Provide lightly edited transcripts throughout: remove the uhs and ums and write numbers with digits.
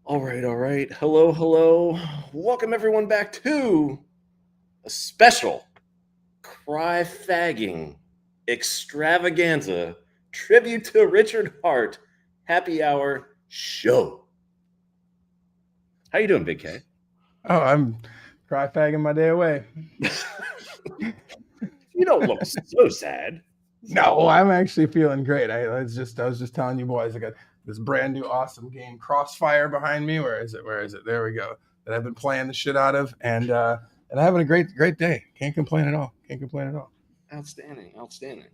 All right, all right. Hello, hello. Welcome everyone back to a special Cryfagging Extravaganza tribute to Richard Hart happy hour show. How you doing, Big K? Oh, I'm cry-fagging my day away. You don't look so sad. No, I'm actually feeling great. I was just telling you boys, I got this brand new awesome game, Crossfire, behind me. Where is it? Where is it? There we go. That I've been playing the shit out of, and having a great day. Can't complain at all. Can't complain at all. Outstanding, outstanding.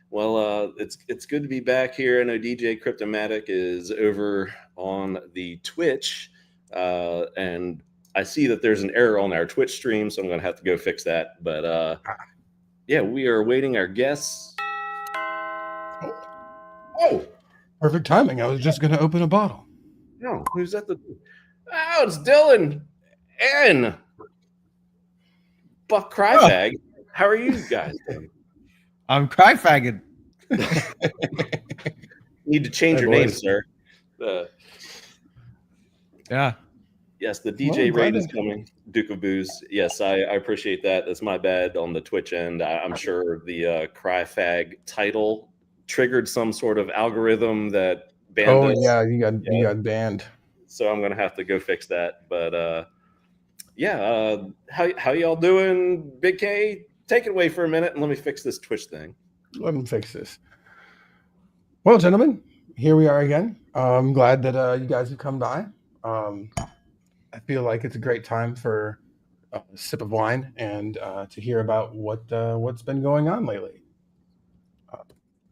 Well, it's good to be back here. I know DJ Cryptomatic is over on the Twitch, and I see that there's an error on our Twitch stream, so I'm going to have to go fix that. But yeah, we are awaiting our guests. Oh, perfect timing. I was just going to open a bottle. No, who's at the? Oh, it's Dylan and Buck Cryfag. Oh. How are you guys doing? I'm Cryfagging. Need to change your name, sir. Yeah. Yes, the DJ raid is coming. Duke of Booze. Yes, I appreciate that. That's my bad on the Twitch end. I'm sure the Cryfag title triggered some sort of algorithm that banned us. Yeah, you got banned. So I'm gonna have to go fix that. But yeah, how y'all doing, Big K? Take it away for a minute and let me fix this Twitch thing. Let me fix this. Well, gentlemen, here we are again. I'm glad that you guys have come by. I feel like it's a great time for a sip of wine and to hear about what's been going on lately.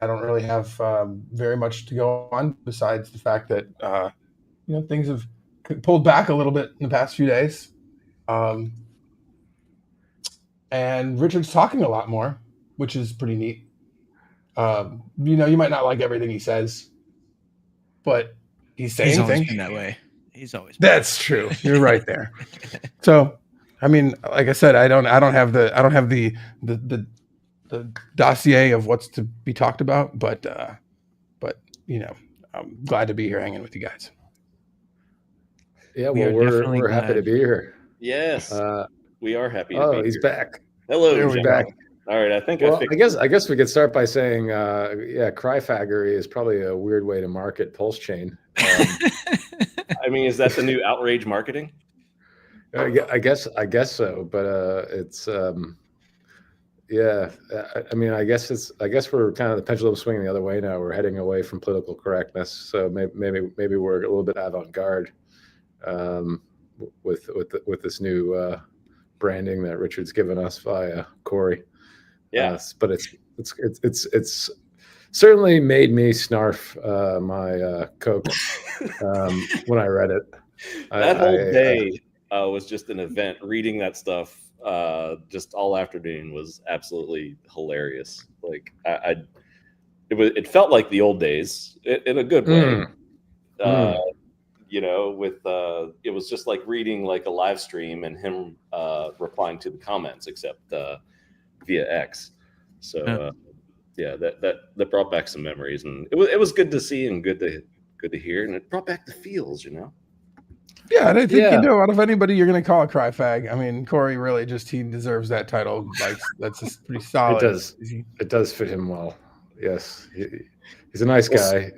I don't really have very much to go on besides the fact that things have pulled back a little bit in the past few days. And Richard's talking a lot more, which is pretty neat. You might not like everything he says, but he's saying things. He's been that way. He's always been. That's true. You're right there. So, I mean, like I said, I don't have the dossier of what's to be talked about, but I'm glad to be here hanging with you guys. Yeah, well, we're happy to be here. Yes, we are happy to be here. Oh, he's back. Hello, he's back. All right, I guess we could start by saying, Cryfaggery is probably a weird way to market PulseChain. I mean, is that the new outrage marketing? I guess so, but it's I mean, I guess we're kind of the pendulum swinging the other way now. We're heading away from political correctness, so maybe we're a little bit avant-garde with this new branding that Richard's given us via Corey. Yeah, but it's certainly made me snarf my Coke when I read it. That whole day was just an event. Reading that stuff just all afternoon was absolutely hilarious. Like it felt like the old days in a good way. It was just like reading like a live stream and him replying to the comments, except via X. So that brought back some memories, and it was good to see and good to hear, and it brought back the feels, Yeah, and I think out of anybody you're going to call a Cryfag, I mean, Corey really he deserves that title. Like that's just pretty solid. It does fit him well. Yes, he's a nice guy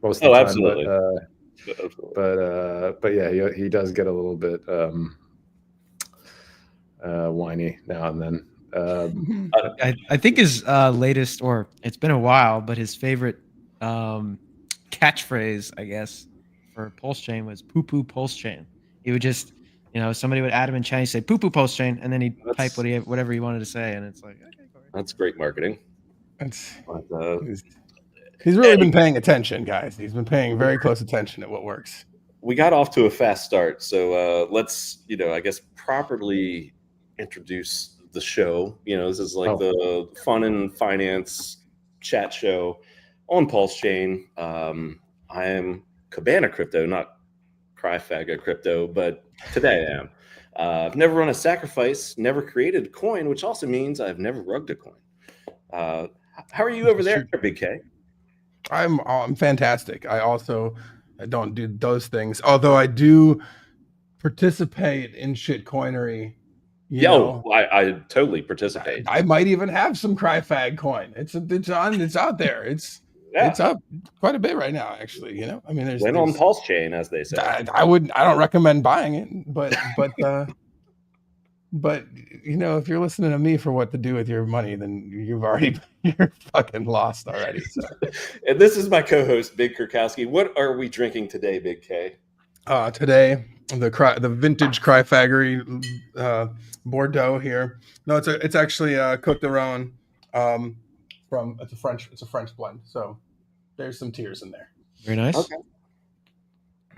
most of the time. Absolutely. But yeah, he does get a little bit whiny now and then. I think his latest, or it's been a while, but his favorite catchphrase, I guess, for PulseChain was "poo poo PulseChain." He would just, somebody would add him in chat, he'd say "poo poo PulseChain," and then he'd type whatever he wanted to say, and it's like, okay, Corey. That's great marketing. He's really been paying attention, guys. He's been paying very close attention at what works. We got off to a fast start, so let's, I guess, properly introduce the show. This is like the fun and finance chat show on PulseChain. I am Cabana Crypto, not Cryfaggery Crypto, but today I am. I've never run a sacrifice, never created a coin, which also means I've never rugged a coin. How are you over there, Big K? I'm fantastic. I also I don't do those things. Although I do participate in shitcoinery. You know, I totally participate. I might even have some Cryfag coin. It's out there. It's up quite a bit right now, actually. You know, I mean, there's on PulseChain, as they say. I don't recommend buying it, but but you know, if you're listening to me for what to do with your money, then you're fucking lost already. So. And this is my co-host, Big Kurkowski. What are we drinking today, Big K? Today, the vintage Cryfaggery Bordeaux here. No, it's actually Cote d'Aron. It's a French blend. So there's some tears in there. Very nice. Okay.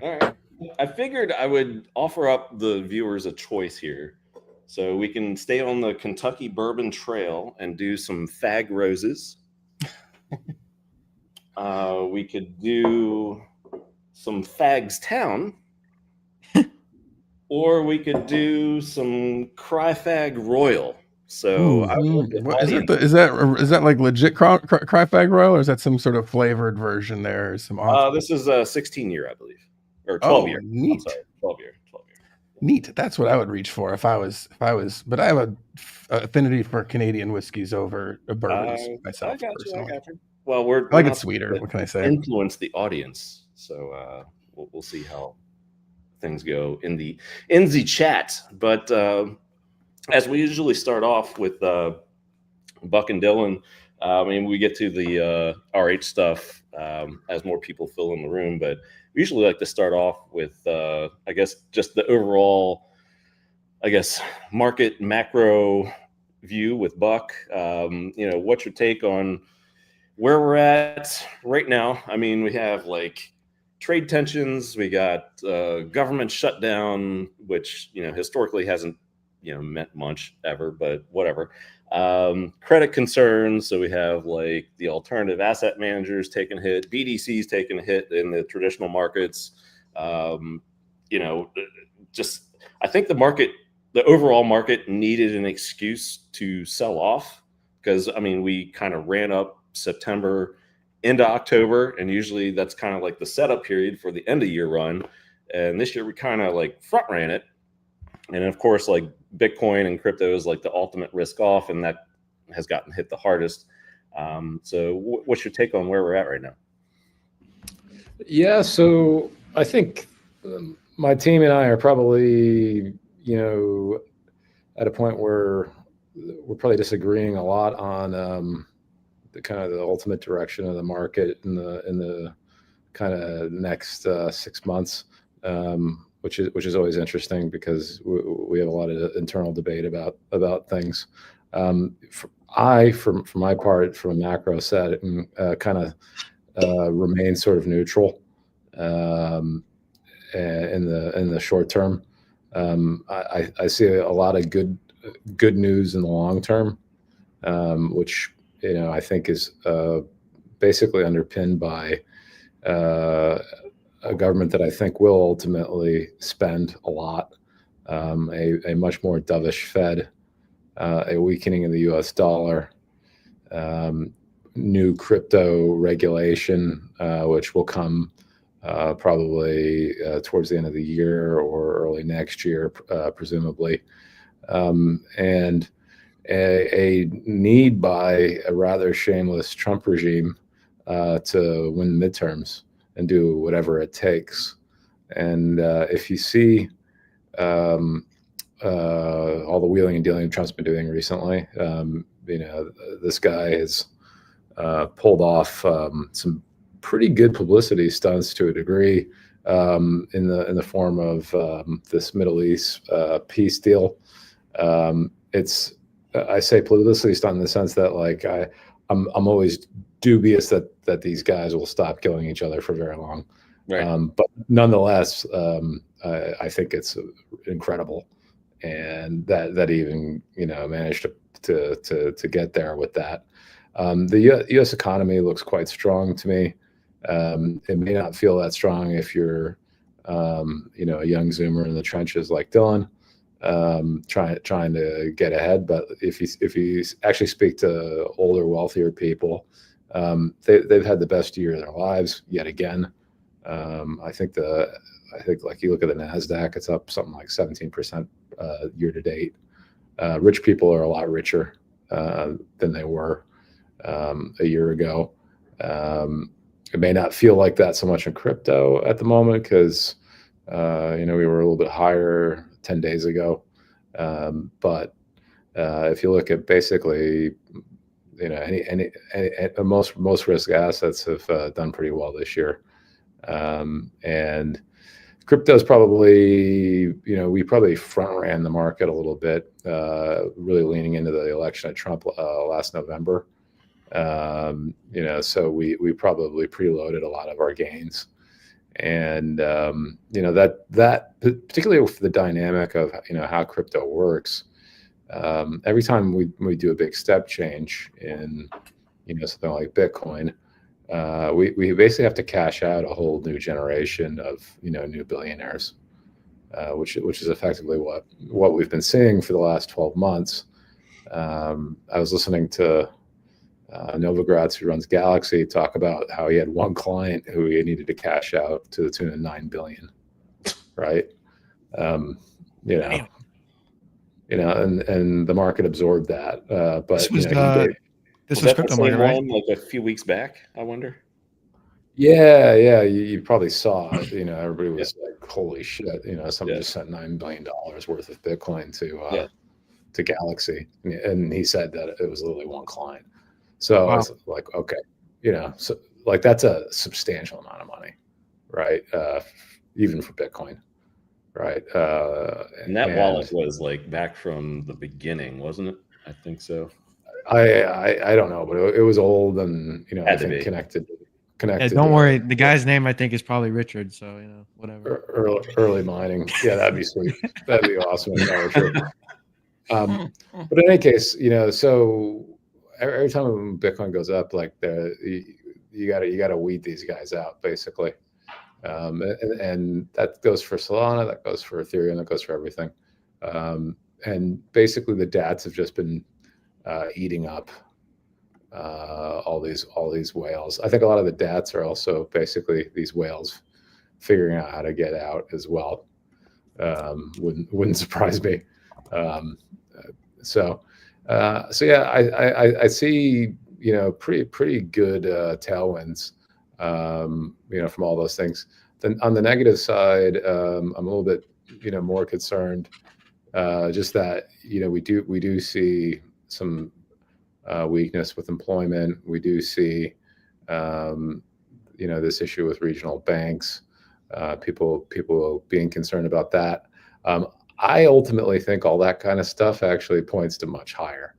All right. I figured I would offer up the viewers a choice here. So we can stay on the Kentucky Bourbon Trail and do some fag roses. We could do some Fags Town. Or we could do some Cryfag Royal. So is that like legit Cryfag Royal, or is that some sort of flavored version there? Or some this is a 16-year, I believe, or 12-year. Neat. I'm sorry, 12-year. Neat. That's what I would reach for if I was. But I have a affinity for Canadian whiskeys over bourbons myself. I got you. Well, we're I like it sweeter. What can I say? Influence the audience. So we'll see how things go in the chat. But as we usually start off with Buck and Dylan, I mean, we get to the RH stuff as more people fill in the room, but we usually like to start off with, I guess, just the overall, market macro view with Buck. What's your take on where we're at right now? I mean, we have like trade tensions, we got government shutdown, which, historically hasn't, meant much ever, but whatever. Credit concerns. So we have like the alternative asset managers taking a hit, BDCs taking a hit in the traditional markets. I think the overall market needed an excuse to sell off because, I mean, we kind of ran up September into October, and usually that's kind of like the setup period for the end of year run. And this year we kind of like front ran it. And of course, like Bitcoin and crypto is like the ultimate risk off, and that has gotten hit the hardest. So what's your take on where we're at right now? Yeah, so I think my team and I are probably, at a point where we're probably disagreeing a lot on the kind of the ultimate direction of the market in the kind of next 6 months. Which is always interesting because we have a lot of internal debate about things. For my part, from a macro setting, kind of remain sort of neutral in the short term. I see a lot of good news in the long term, which I think is basically underpinned by a government that I think will ultimately spend a lot, a much more dovish Fed, a weakening of the U.S. dollar, new crypto regulation, which will come probably towards the end of the year or early next year, presumably, and a need by a rather shameless Trump regime to win midterms and do whatever it takes. And if you see all the wheeling and dealing Trump's been doing recently, this guy has pulled off some pretty good publicity stunts to a degree in the form of this Middle East peace deal. I say publicity stunt in the sense that like I'm always dubious that these guys will stop killing each other for very long. Right. But nonetheless, I think it's incredible, and that even managed to get there with that. The U.S. economy looks quite strong to me. It may not feel that strong if you're a young Zoomer in the trenches like Dylan, trying to get ahead. But if you actually speak to older, wealthier people, they've had the best year of their lives yet again. I think like you look at the NASDAQ, it's up something like 17% year to date. Rich people are a lot richer than they were a year ago. It may not feel like that so much in crypto at the moment because we were a little bit higher 10 days ago. But if you look at basically, most risk assets have done pretty well this year. And crypto is probably, we probably front ran the market a little bit, really leaning into the election of Trump last November. So we probably preloaded a lot of our gains. And, that particularly with the dynamic of, how crypto works, every time we do a big step change in, something like Bitcoin, we basically have to cash out a whole new generation of, new billionaires, which is effectively what we've been seeing for the last 12 months. I was listening to Novogratz, who runs Galaxy, talk about how he had one client who he needed to cash out to the tune of $9 billion, right? And the market absorbed that. But this was crypto market, right? Like a few weeks back, I wonder. Yeah, you probably saw it. Everybody was like, "Holy shit!" Someone just sent $9 billion worth of Bitcoin to Galaxy, and he said that it was literally one client. So I was like, okay, so like that's a substantial amount of money, right? Even for Bitcoin, right? And that wallet was like back from the beginning, wasn't it? I think so. I don't know, but it was old and I think connected. Yeah, don't worry. The guy's name I think is probably Richard. So whatever. Early mining. Yeah, that'd be sweet. That'd be awesome. But in any case, so every time Bitcoin goes up, like you gotta weed these guys out basically, and that goes for Solana, that goes for Ethereum, that goes for everything, and basically the DATs have just been eating up all these whales. I think a lot of the DATs are also basically these whales figuring out how to get out as well. Wouldn't surprise me. So yeah, I see pretty good tailwinds from all those things. Then on the negative side, I'm a little bit more concerned, just that we do see some weakness with employment. We do see this issue with regional banks, people being concerned about that. I ultimately think all that kind of stuff actually points to much higher.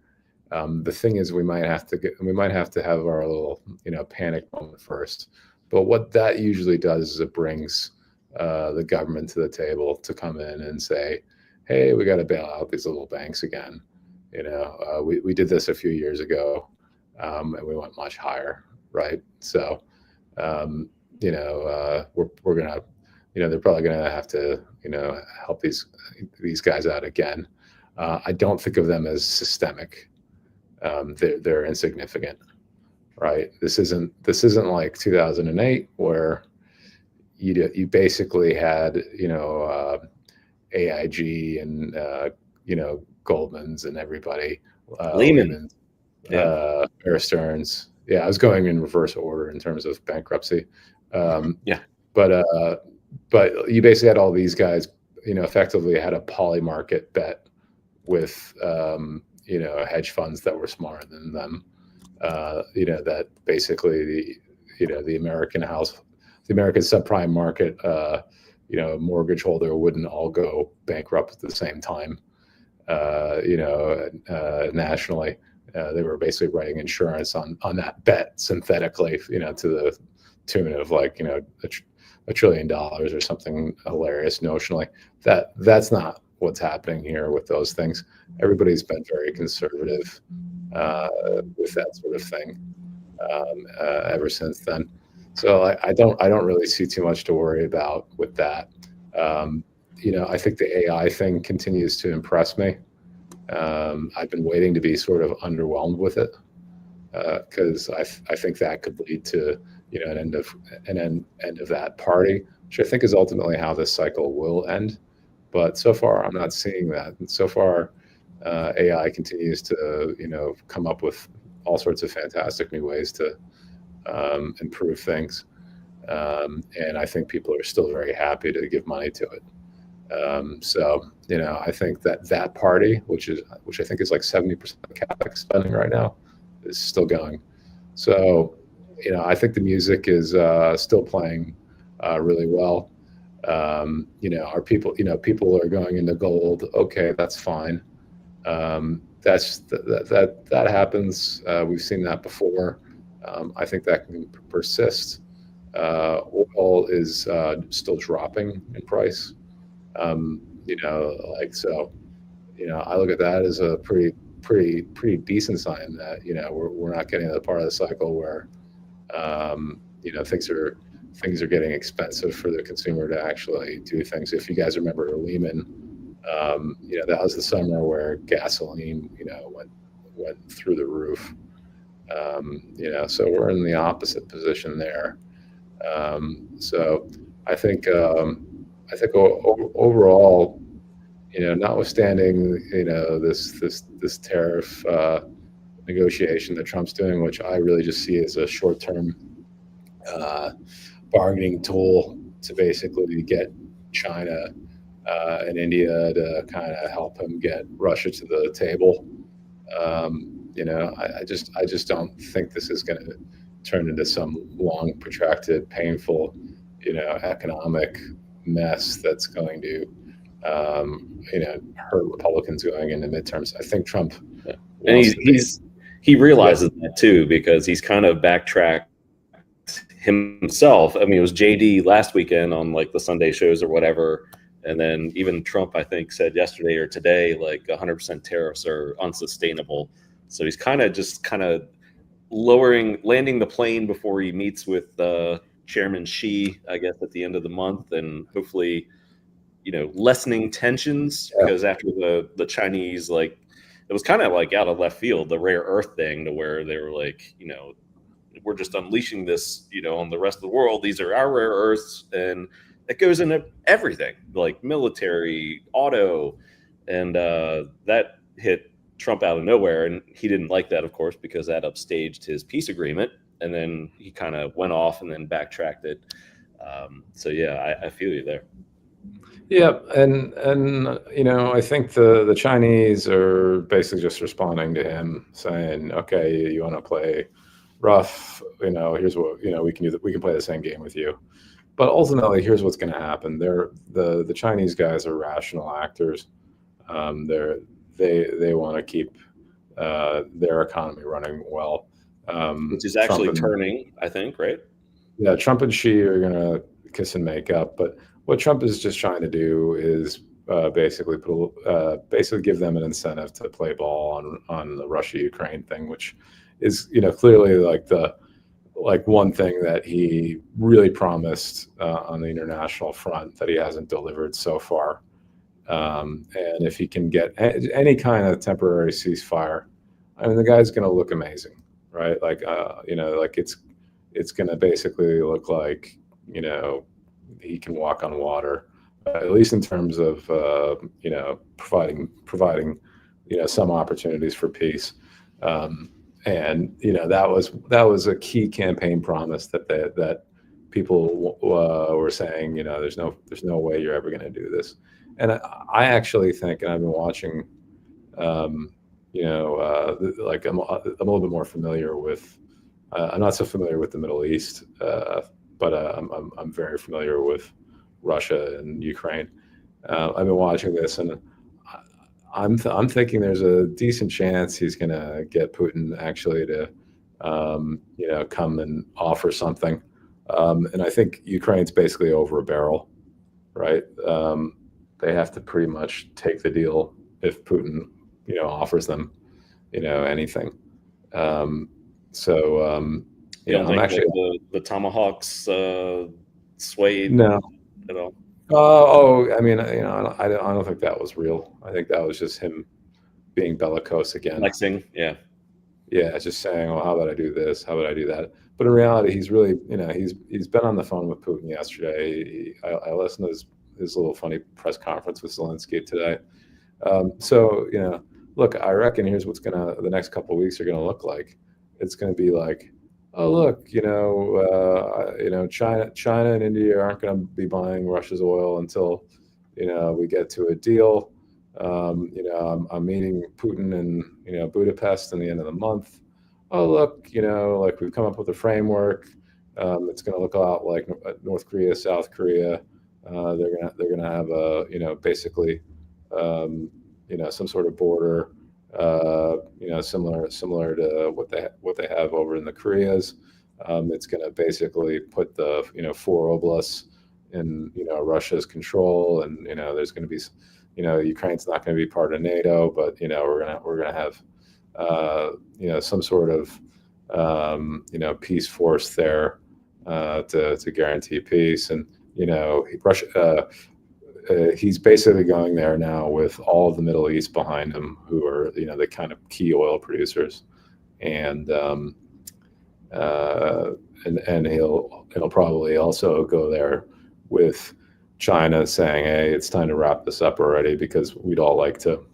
The thing is, we might have to have our little panic moment first. But what that usually does is it brings the government to the table to come in and say, hey, we got to bail out these little banks again. We did this a few years ago, and we went much higher, right? So we're gonna they're probably gonna have to help these guys out again. I don't think of them as systemic. They're insignificant, right? This isn't like 2008 where you basically had AIG and Goldman's and everybody, Lehman, Bear Stearns. Yeah, I was going in reverse order in terms of bankruptcy. But you basically had all these guys, effectively had a poly market bet with, hedge funds that were smarter than them. That basically the American subprime market, mortgage holder wouldn't all go bankrupt at the same time. Nationally, they were basically writing insurance on that bet synthetically, to the tune of like, $1 trillion or something hilarious notionally. That's not what's happening here with those things. Everybody's been very conservative with that sort of thing ever since then. So I don't really see too much to worry about with that. I think the AI thing continues to impress me. I've been waiting to be sort of underwhelmed with it because I think that could lead to an end of that party, which I think is ultimately how this cycle will end. But so far, I'm not seeing that. And so far, AI continues to come up with all sorts of fantastic new ways to improve things. And I think people are still very happy to give money to it. So I think that party, which I think is like 70% of CapEx spending right now, is still going. So I think the music is still playing really well. Are people are going into gold. Okay, that's fine. That happens. We've seen that before. I think that can persist. Oil is still dropping in price. I look at that as a pretty decent sign that we're not getting to the part of the cycle where things are getting expensive for the consumer to actually do things. If you guys remember Lehman, that was the summer where gasoline went through the roof. So we're in the opposite position there. So I think overall, notwithstanding this tariff negotiation that Trump's doing, which I really just see as a short-term bargaining tool to basically get China and India to kind of help him get Russia to the table. I just don't think this is going to turn into some long, protracted, painful, economic mess that's going to, hurt Republicans going into midterms. I think Trump, and he realizes that too, because he's kind of backtracked himself. I mean, it was JD last weekend on like the Sunday shows or whatever. And then even Trump, I think, said yesterday or today, like 100% tariffs are unsustainable. So he's kind of landing the plane before he meets with Chairman Xi, I guess, at the end of the month, and hopefully, lessening tensions, because after the Chinese, like, it was kind of like out of left field, the rare earth thing, to where they were like, we're just unleashing this, on the rest of the world. These are our rare earths, and it goes into everything, like military, auto, and that hit Trump out of nowhere, and he didn't like that, of course, because that upstaged his peace agreement, and then he kind of went off and then backtracked it. So yeah, I feel you there. Yeah, and I think the Chinese are basically just responding to him, saying, okay, you want to play rough, here's what we can do. We can play the same game with you. But ultimately, here's what's going to happen. The Chinese guys are rational actors. They want to keep their economy running well. Which is actually turning, I think, right? Yeah, Trump and Xi are going to kiss and make up. But what Trump is just trying to do is basically give them an incentive to play ball on the Russia-Ukraine thing, which is clearly like one thing that he really promised on the international front that he hasn't delivered so far. And if he can get any kind of temporary ceasefire, I mean, the guy's going to look amazing, right? Like, like it's going to basically look like, he can walk on water, at least in terms of, providing, some opportunities for peace. And that was a key campaign promise that people were saying, there's no way you're ever going to do this. And I actually think, and I've been watching, like I'm a little bit more familiar with. I'm not so familiar with the Middle East, but I'm very familiar with Russia and Ukraine. I've been watching this, and I'm thinking there's a decent chance he's going to get Putin actually to, come and offer something. And I think Ukraine's basically over a barrel, right? They have to pretty much take the deal if Putin, offers them, anything. I'm actually the tomahawks swayed no at all. I mean, I don't think that was real. I think that was just him being bellicose again. Flexing, yeah. just saying, well, how about I do this? How about I do that? But in reality, he's really, he's been on the phone with Putin yesterday. I listened to his little funny press conference with Zelensky today. So, look, I reckon here's what's the next couple of weeks are gonna look like. It's gonna be like, oh look, China and India aren't gonna be buying Russia's oil until, we get to a deal. I'm meeting Putin in Budapest in the end of the month. Oh look, like we've come up with a framework. It's going to look a lot like North Korea, South Korea. They're gonna have a basically some sort of border similar to what they have over in the Koreas. It's going to basically put the 4 oblasts in Russia's control, and there's going to be Ukraine's not going to be part of NATO, but we're gonna have some sort of peace force there to guarantee peace. And Russia, he's basically going there now with all of the Middle East behind him, who are the kind of key oil producers, and he'll probably also go there with China saying, hey, it's time to wrap this up already, because we'd all like to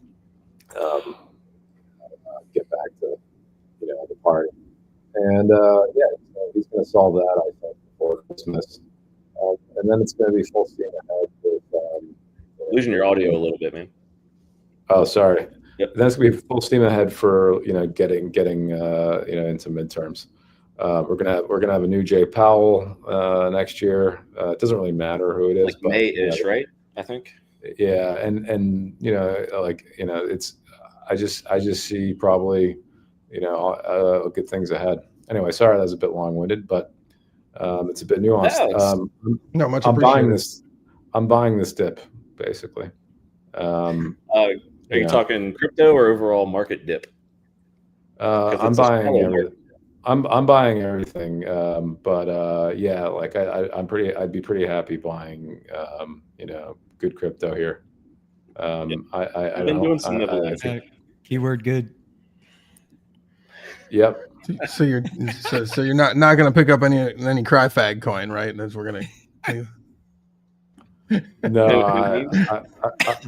get back to the party. And he's going to solve that, I think, before Christmas, and then it's going to be full steam ahead with losing your audio a little bit, man. Oh, sorry. Yep. Then it's going to be full steam ahead for getting into midterms. We're gonna have a new Jay Powell next year. It doesn't really matter who it is, like May-ish, right? I think. Yeah, and it's I just see probably good things ahead. Anyway, sorry that was a bit long-winded, but it's a bit nuanced. No, much I'm appreciated. buying this dip basically. Are you talking crypto or overall market dip? I'm buying everything. I'm buying everything, but I'd be pretty happy buying good crypto here. I've been doing some keyword good. Yep. So you're not gonna pick up any Cryfag coin, right? That's we're gonna. No,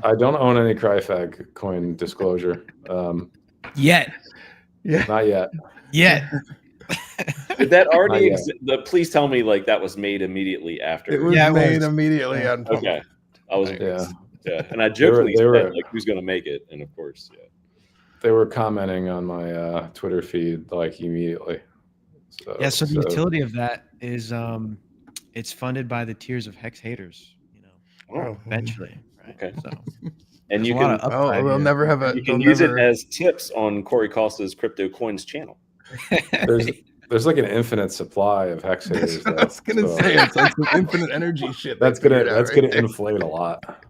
I don't own any Cryfag coin disclosure. Yet. Yeah. Not yet. Yet. Did that already exist? Please tell me like that was made immediately after. It was made immediately on. Okay. I was yeah. And I jokingly said like who's gonna make it, and of course, they were commenting on my Twitter feed like immediately. So the utility of that is it's funded by the tiers of Hex haters, eventually. Right? Okay. So and you can they'll never have a. You can use it as tips on Corey Costa's Crypto Coins channel. There's like an infinite supply of Hex haters. I was gonna say it's like some infinite energy shit. That's gonna inflate a lot.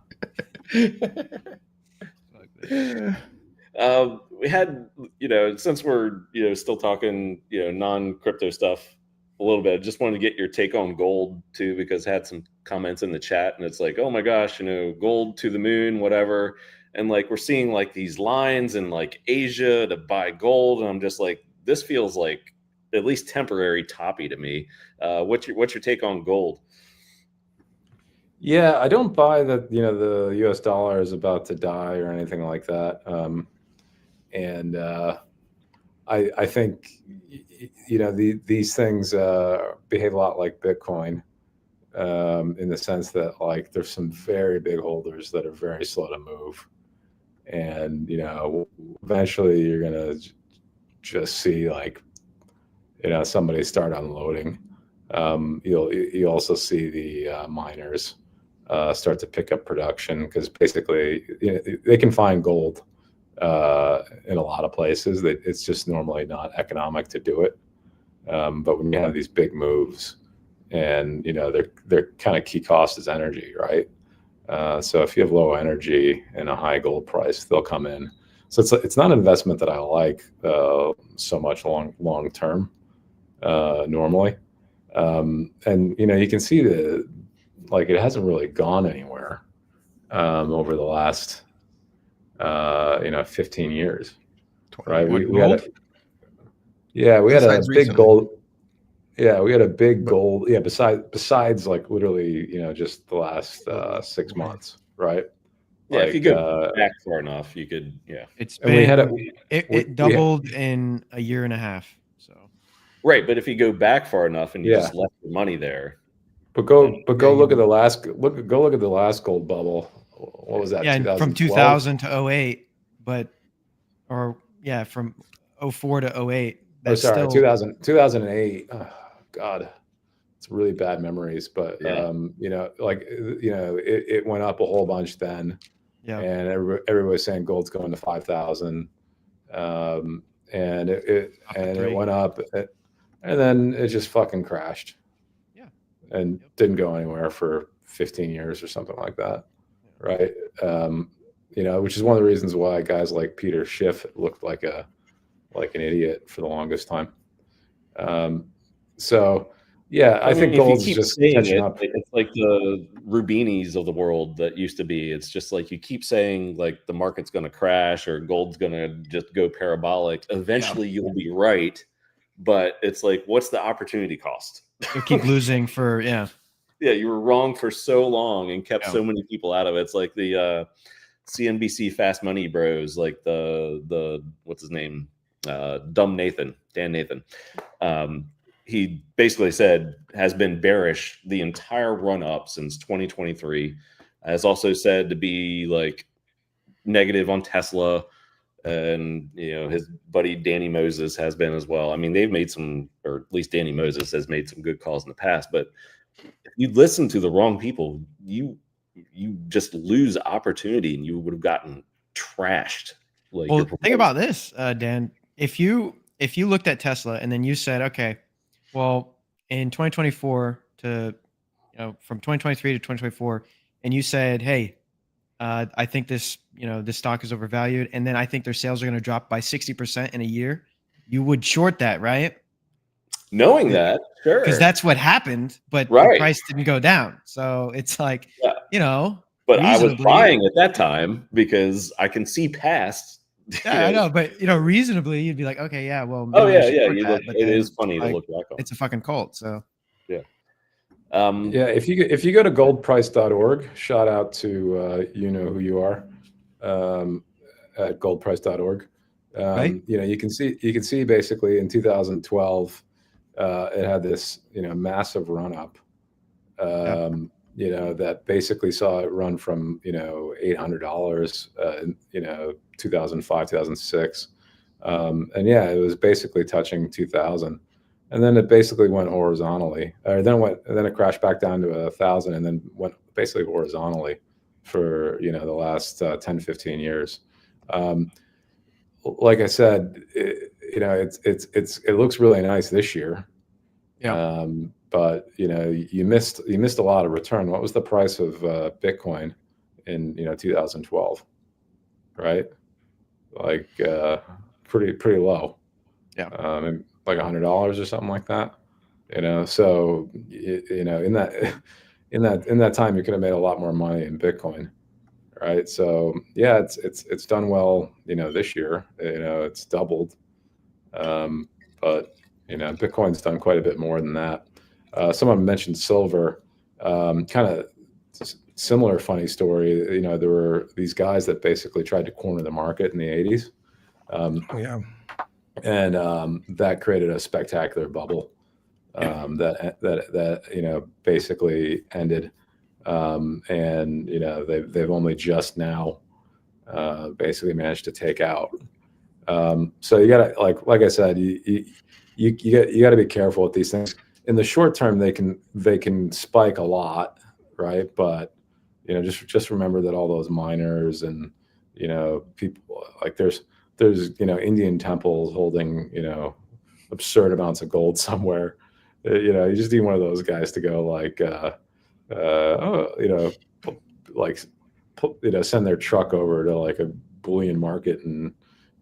We had, since we're, still talking, non-crypto stuff a little bit, I just wanted to get your take on gold too, because I had some comments in the chat and it's like, oh my gosh, gold to the moon, whatever. And like, we're seeing like these lines in like Asia to buy gold. And I'm just like, this feels like at least temporary toppy to me. What's your take on gold? Yeah, I don't buy that, the US dollar is about to die or anything like that. And I think, these things behave a lot like Bitcoin in the sense that like there's some very big holders that are very slow to move. And, eventually you're going to just see like, somebody start unloading. You also see the miners start to pick up production, because basically they can find gold in a lot of places. It's just normally not economic to do it. But when you have these big moves, and their kind of key cost is energy, right? So if you have low energy and a high gold price, they'll come in. So it's not an investment that I like so much long term normally. And you can see that like it hasn't really gone anywhere over the last 15 years, right? We had Yeah, we had a Besides big recently. gold. Yeah, we had a big But- gold. Yeah, besides like literally, just the last 6 Okay. months, right? Yeah, if you Like, go back far enough, you could. Yeah, It's and we had been a it we had, doubled in a year and a half. So right. But if you go back far enough and you yeah. just left your money there, But then go look at the last gold bubble. What was that? yeah, and from 2012. 2000 to '08, but or yeah, from '04 to '08, Oh, that's sorry, still 2008. Oh, God, it's really bad memories. But yeah, it went up a whole bunch then, yeah. and everybody was saying gold's going to 5,000, and Up to it 3. went up, and then it just fucking crashed. Yeah. And Yep. didn't go anywhere for 15 years or something like that, right? Which is one of the reasons why guys like Peter Schiff looked like an idiot for the longest time. So yeah, I think if you gold's keep just saying catching it, up. it's like the Rubinis of the world that used to be. It's just like you keep saying like the market's going to crash or gold's going to just go parabolic. Eventually, you'll be right, but it's like, what's the opportunity cost? You'll keep losing for Yeah, you were wrong for so long and kept Yeah. so many people out of it. It's like the CNBC Fast Money Bros, like the what's his name, Dan Nathan. He basically said has been bearish the entire run up since 2023. Has also said to be like negative on Tesla, and his buddy Danny Moses has been as well. I mean, they've made some, or at least Danny Moses has made some good calls in the past. But if you listen to the wrong people, you just lose opportunity, and you would have gotten trashed. Like, well, think about this, Dan. If you looked at Tesla and then you said, okay, well, in 2024 to from 2023 to 2024, and you said, hey, I think this stock is overvalued, and then I think their sales are going to drop by 60% in a year, you would short that, right? knowing that, sure, Because that's what happened, but the right. price didn't go down. So it's like, Yeah. But I was reasonably, buying at that time because I can see past. yeah, I know, but reasonably, you'd be like, okay, yeah, well, Oh maybe I yeah, should yeah. short that, but It then, is funny to like, look back on. it's a fucking cult. So Yeah. Yeah, if you go to goldprice.org, shout out to you know who you are, at goldprice.org. Right. You can see basically in 2012, it had this massive run up. That basically saw it run from $800 in 2005, 2006, and yeah, it was basically touching 2000. And then it basically went horizontally, or then it crashed back down to 1,000, and then went basically horizontally for the last 10, 15 years. Like I said, it looks really nice this year. Yeah. But you missed a lot of return. What was the price of Bitcoin in 2012? Right, like pretty low. Yeah. Like $100 or something like that. So in that time you could have made a lot more money in Bitcoin, right? So yeah, it's done well this year. It's doubled, but Bitcoin's done quite a bit more than that. Someone mentioned silver, kind of similar funny story. There were these guys that basically tried to corner the market in the 80s. And that created a spectacular bubble that basically ended, and they've only just now basically managed to take out. So you gotta like I said, you gotta be careful with these things. In the short term, they can spike a lot, right? But just remember that all those miners and people, like there's Indian temples holding absurd amounts of gold somewhere. You just need one of those guys to go like send their truck over to like a bullion market in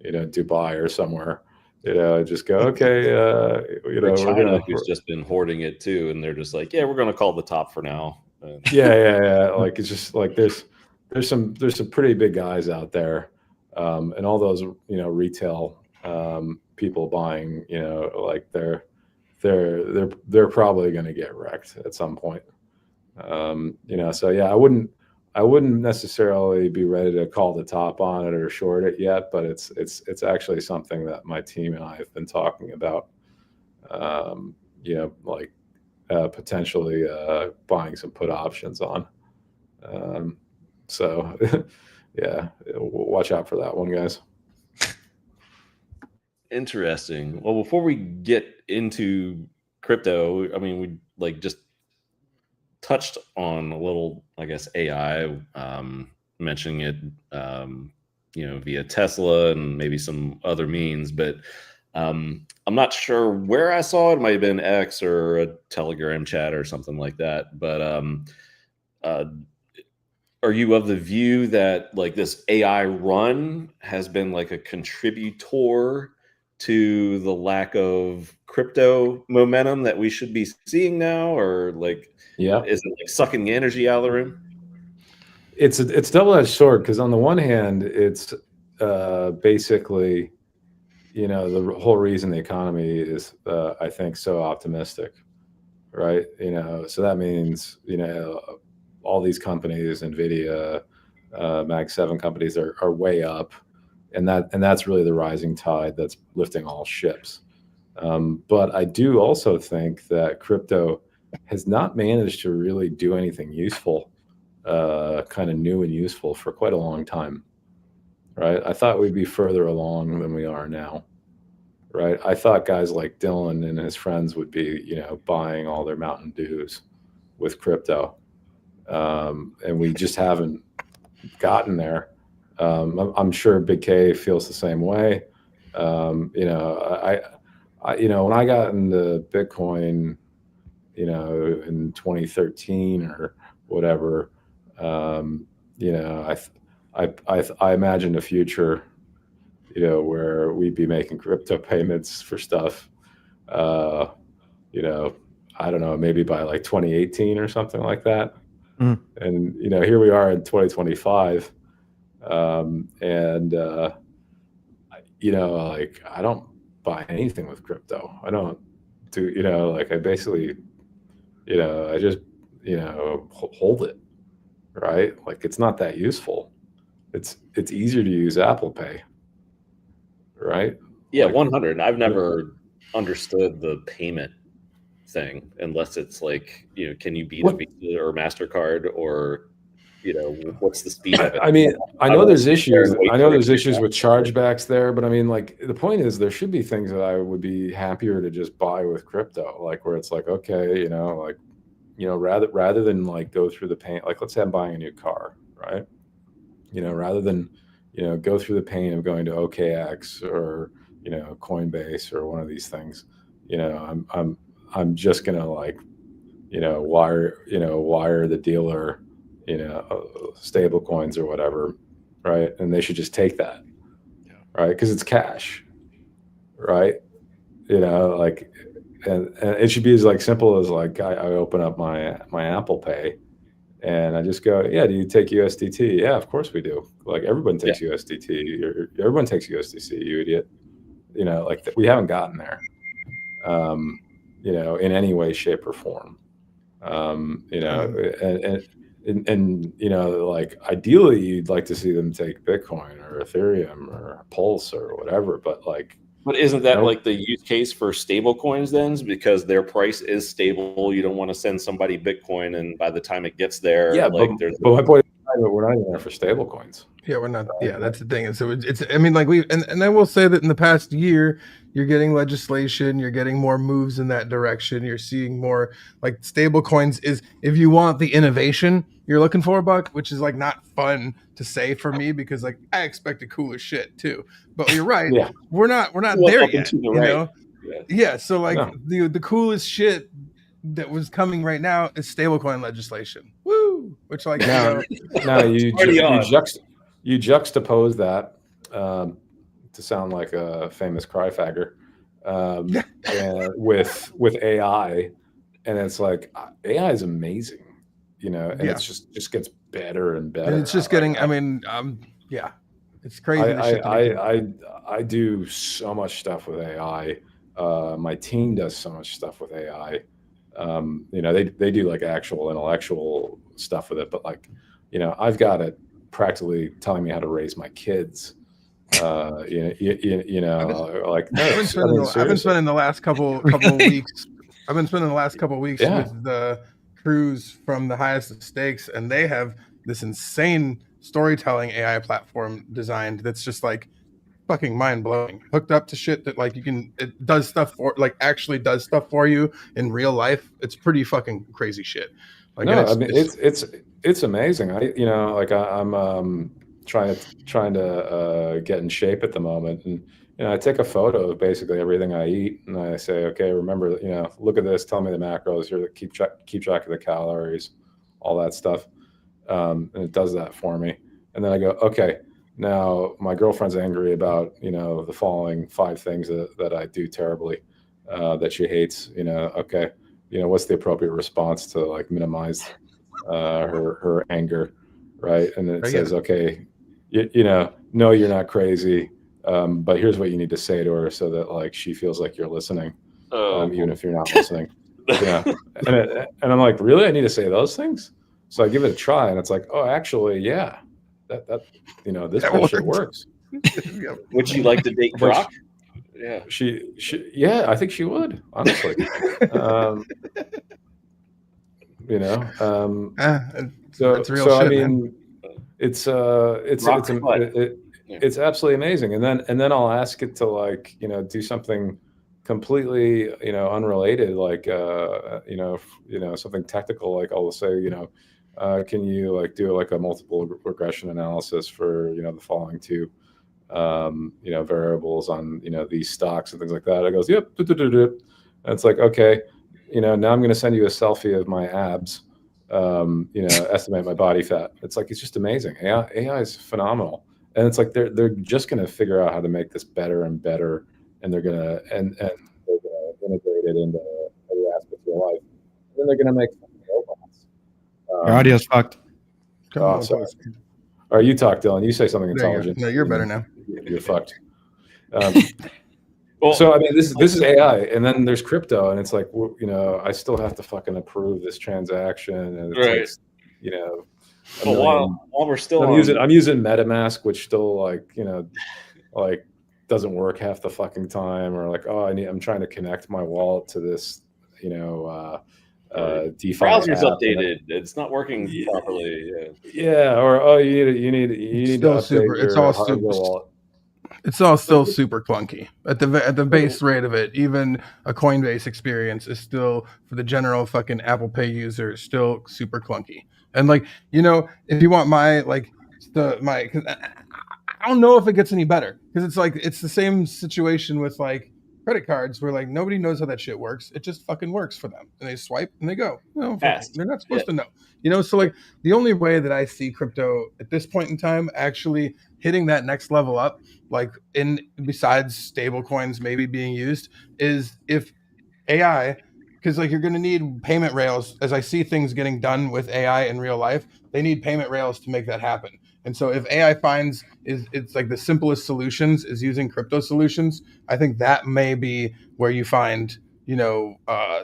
Dubai or somewhere. Just go, okay. Or China, who's just been hoarding it too, and they're just like, yeah, we're going to call the top for now. Yeah. Like it's just like there's some pretty big guys out there, and all those retail people buying, like they're probably going to get wrecked at some point. So yeah, I wouldn't necessarily be ready to call the top on it or short it yet, but it's actually something that my team and I have been talking about. Like potentially buying some put options on. So yeah, watch out for that one, guys. Interesting. Well, before we get into crypto, I mean, we like just touched on a little, I guess, AI, mentioning it, via Tesla and maybe some other means, but I'm not sure where I saw it. It might have been X or a Telegram chat or something like that. But are you of the view that like this AI run has been like a contributor to the lack of crypto momentum that we should be seeing now, or like, is it like sucking the energy out of the room? It's double-edged sword, because on the one hand, it's basically, the whole reason the economy is, I think, so optimistic, right? So that means, all these companies, NVIDIA, Mag 7 companies are way up, and that's really the rising tide that's lifting all ships. But I do also think that crypto has not managed to really do anything useful, kind of new and useful, for quite a long time, right? I thought we'd be further along than we are now, right? I thought guys like Dylan and his friends would be, buying all their Mountain Dews with crypto, and we just haven't gotten there. I'm sure Big K feels the same way. When I got into Bitcoin, in 2013 or whatever, I imagined a future, where we'd be making crypto payments for stuff, I don't know, maybe by like 2018 or something like that. And, here we are in 2025. Like, I don't buy anything with crypto. I don't do, like, I basically, I just, hold it, right? Like, it's not that useful. It's easier to use Apple Pay, right? Yeah, like, 100. I've never understood the payment thing unless it's like, can you beat a Visa or MasterCard, or, what's the speed of it? I mean, I know there's issues. I know there's issues with chargebacks there, but I mean, like, the point is there should be things that I would be happier to just buy with crypto, like where it's like, okay, rather than like go through the pain, like let's say I'm buying a new car, right? Rather than, go through the pain of going to OKX or, Coinbase or one of these things, I'm just gonna like, wire the dealer, stable coins or whatever, right? And they should just take that, right? Because it's cash, right? Like, and it should be as like simple as like I open up my Apple Pay, and I just go, yeah, do you take USDT? Yeah, of course we do. Like, everyone takes USDT. Everyone takes USDC, you idiot. Like, we haven't gotten there, in any way, shape, or form. And like, ideally you'd like to see them take Bitcoin or Ethereum or Pulse or whatever, but like, but isn't that like the use case for stable coins then? Because their price is stable. You don't want to send somebody Bitcoin, and by the time it gets there, like, but my point is, we're not even there for stable coins. Yeah, we're not. Yeah, that's the thing. And so it's. I mean, like, and I will say that in the past year, you're getting legislation. You're getting more moves in that direction. You're seeing more, like, stable coins is, if you want the innovation you're looking for, Buck, which is like not fun to say for me, because like I expected cooler shit too. But you're right. Yeah. We're not there yet. Yeah. So like, the coolest shit that was coming right now is stablecoin legislation. Woo! Which, like, now you juxtapose that, to sound like a famous Cryfagger, and with AI, and it's like, AI is amazing, and it's just gets better and better. And it's just getting. It's It's crazy. The shit that we can do. I do so much stuff with AI. My team does so much stuff with AI. You know, they do like actual intellectual stuff with it, but like, you know, I've got it practically telling me how to raise my kids. You know, like no, I've been spending the last couple weeks. I've been spending the last couple weeks with the crews from the Highest Stakes, and they have this insane storytelling AI platform designed that's just like fucking mind blowing. Hooked up to shit that like it does stuff for, like actually does stuff for you in real life. It's pretty fucking crazy shit. Like, no, I mean it's amazing. I'm trying to get in shape at the moment, and you know, I take a photo of basically everything I eat, and I say, okay, remember, you know, look at this, tell me the macros here, keep track of the calories, all that stuff, and it does that for me. And then I go, okay, now my girlfriend's angry about, you know, the following 5 things that I do terribly, that she hates. You know, okay, you know, what's the appropriate response to like minimize her anger, right? And it says, okay, you know, no, you're not crazy, but here's what you need to say to her so that like she feels like you're listening, even if you're not listening. Yeah, and I'm like, really? I need to say those things? So I give it a try, and it's like, oh, actually, yeah, that you know, this bullshit works. Would you like to date Brock? Yeah, she yeah, I think she would, honestly. You know, so real shit, I mean, it's absolutely amazing. And then I'll ask it to like, you know, do something completely, you know, unrelated, like you know, something technical, like I'll say, you know, can you like do like a multiple regression analysis for, you know, the following 2 you know, variables on, you know, these stocks and things like that. It goes, yep. And it's like, okay, you know, now I'm going to send you a selfie of my abs, you know, estimate my body fat. It's like, it's just amazing. AI is phenomenal. And it's like, they're just going to figure out how to make this better and better. And they're going to, and they're going to integrate it into every aspect of your life. And then they're going to make robots. Your audio's fucked. Oh, sorry. All right, you talk, Dylan. You say something intelligent. No, you're better now. You're fucked. Well, so I mean, this is AI, and then there's crypto, and it's like, you know, I still have to fucking approve this transaction, and it's right. like, you know, while we're still I'm using MetaMask, which still like, you know, like doesn't work half the fucking time, or like, oh, I'm trying to connect my wallet to this, you know, DeFi browser's app, updated. It's not working properly. Yeah, or oh, you need to update your hardware wallet. It's all still super clunky at the base rate of it. Even a Coinbase experience is still, for the general fucking Apple Pay user, still super clunky. And like, you know, if you want my like cause I don't know if it gets any better, because it's like it's the same situation with like credit cards where like nobody knows how that shit works. It just fucking works for them, and they swipe and they go. No, they're not supposed to know. You know, so like the only way that I see crypto at this point in time actually hitting that next level up, like besides stable coins maybe being used, is if AI, because like you're going to need payment rails. As I see things getting done with AI in real life, they need payment rails to make that happen. And so if AI finds it's like the simplest solutions is using crypto solutions, I think that may be where you find, you know,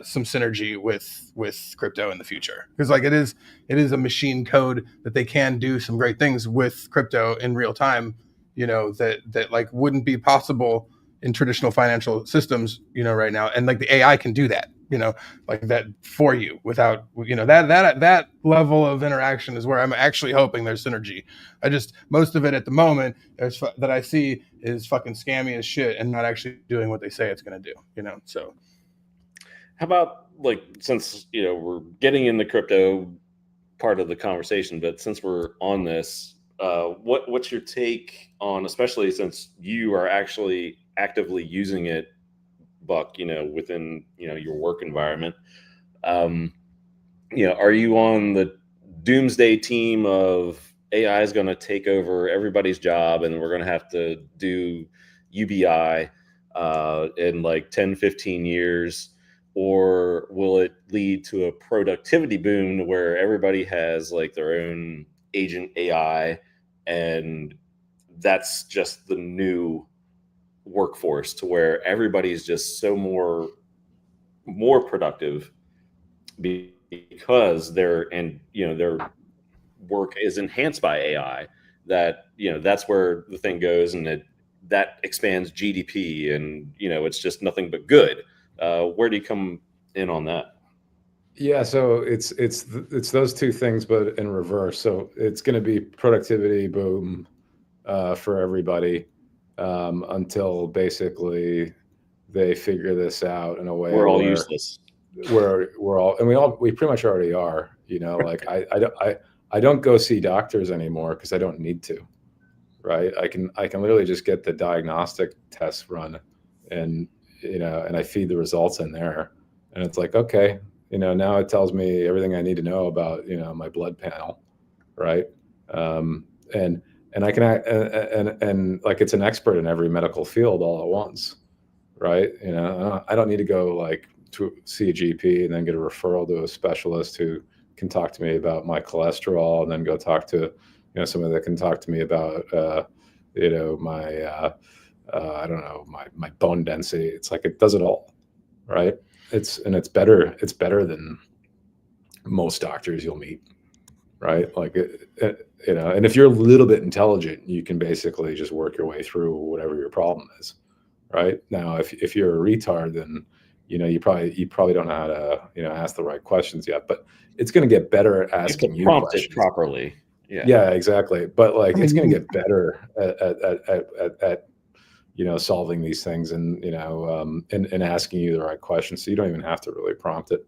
some synergy with crypto in the future, because like it is a machine code that they can do some great things with crypto in real time, you know, that like wouldn't be possible in traditional financial systems, you know, right now. And like the AI can do that, you know, like that for you without, you know, that level of interaction is where I'm actually hoping there's synergy. Most of it at the moment that I see is fucking scammy as shit and not actually doing what they say it's going to do, you know? So how about like, since, you know, we're getting in the crypto part of the conversation, but since we're on this, what's your take on, especially since you are actually actively using it, Buck, you know, within, you know, your work environment, you know, are you on the doomsday team of AI is going to take over everybody's job and we're going to have to do UBI in like 10, 15 years? Or will it lead to a productivity boom where everybody has like their own agent AI and that's just the new workforce, to where everybody's just so more productive because their work is enhanced by AI. That, that's where the thing goes, and that expands GDP, and it's just nothing but good. Where do you come in on that? Yeah, so it's those two things, but in reverse. So it's going to be productivity boom for everybody until basically they figure this out in a way We're all where useless. we're all, and we pretty much already are. Like I don't go see doctors anymore because I don't need to. Right? I can literally just get the diagnostic tests run, and and I feed the results in there, and it's like, okay, now it tells me everything I need to know about my blood panel, right? And I can and like it's an expert in every medical field all at once, right? I don't need to go like to see a GP and then get a referral to a specialist who can talk to me about my cholesterol, and then go talk to somebody that can talk to me about my I don't know, my bone density. It's like it does it all, right? It's better than most doctors you'll meet, right? Like and if you're a little bit intelligent, you can basically just work your way through whatever your problem is, right? Now if you're a retard, then you probably don't know how to ask the right questions yet, but it's going to get better at asking you prompt questions it properly. Yeah, exactly. But like it's going to get better at solving these things, and and asking you the right questions, so you don't even have to really prompt it.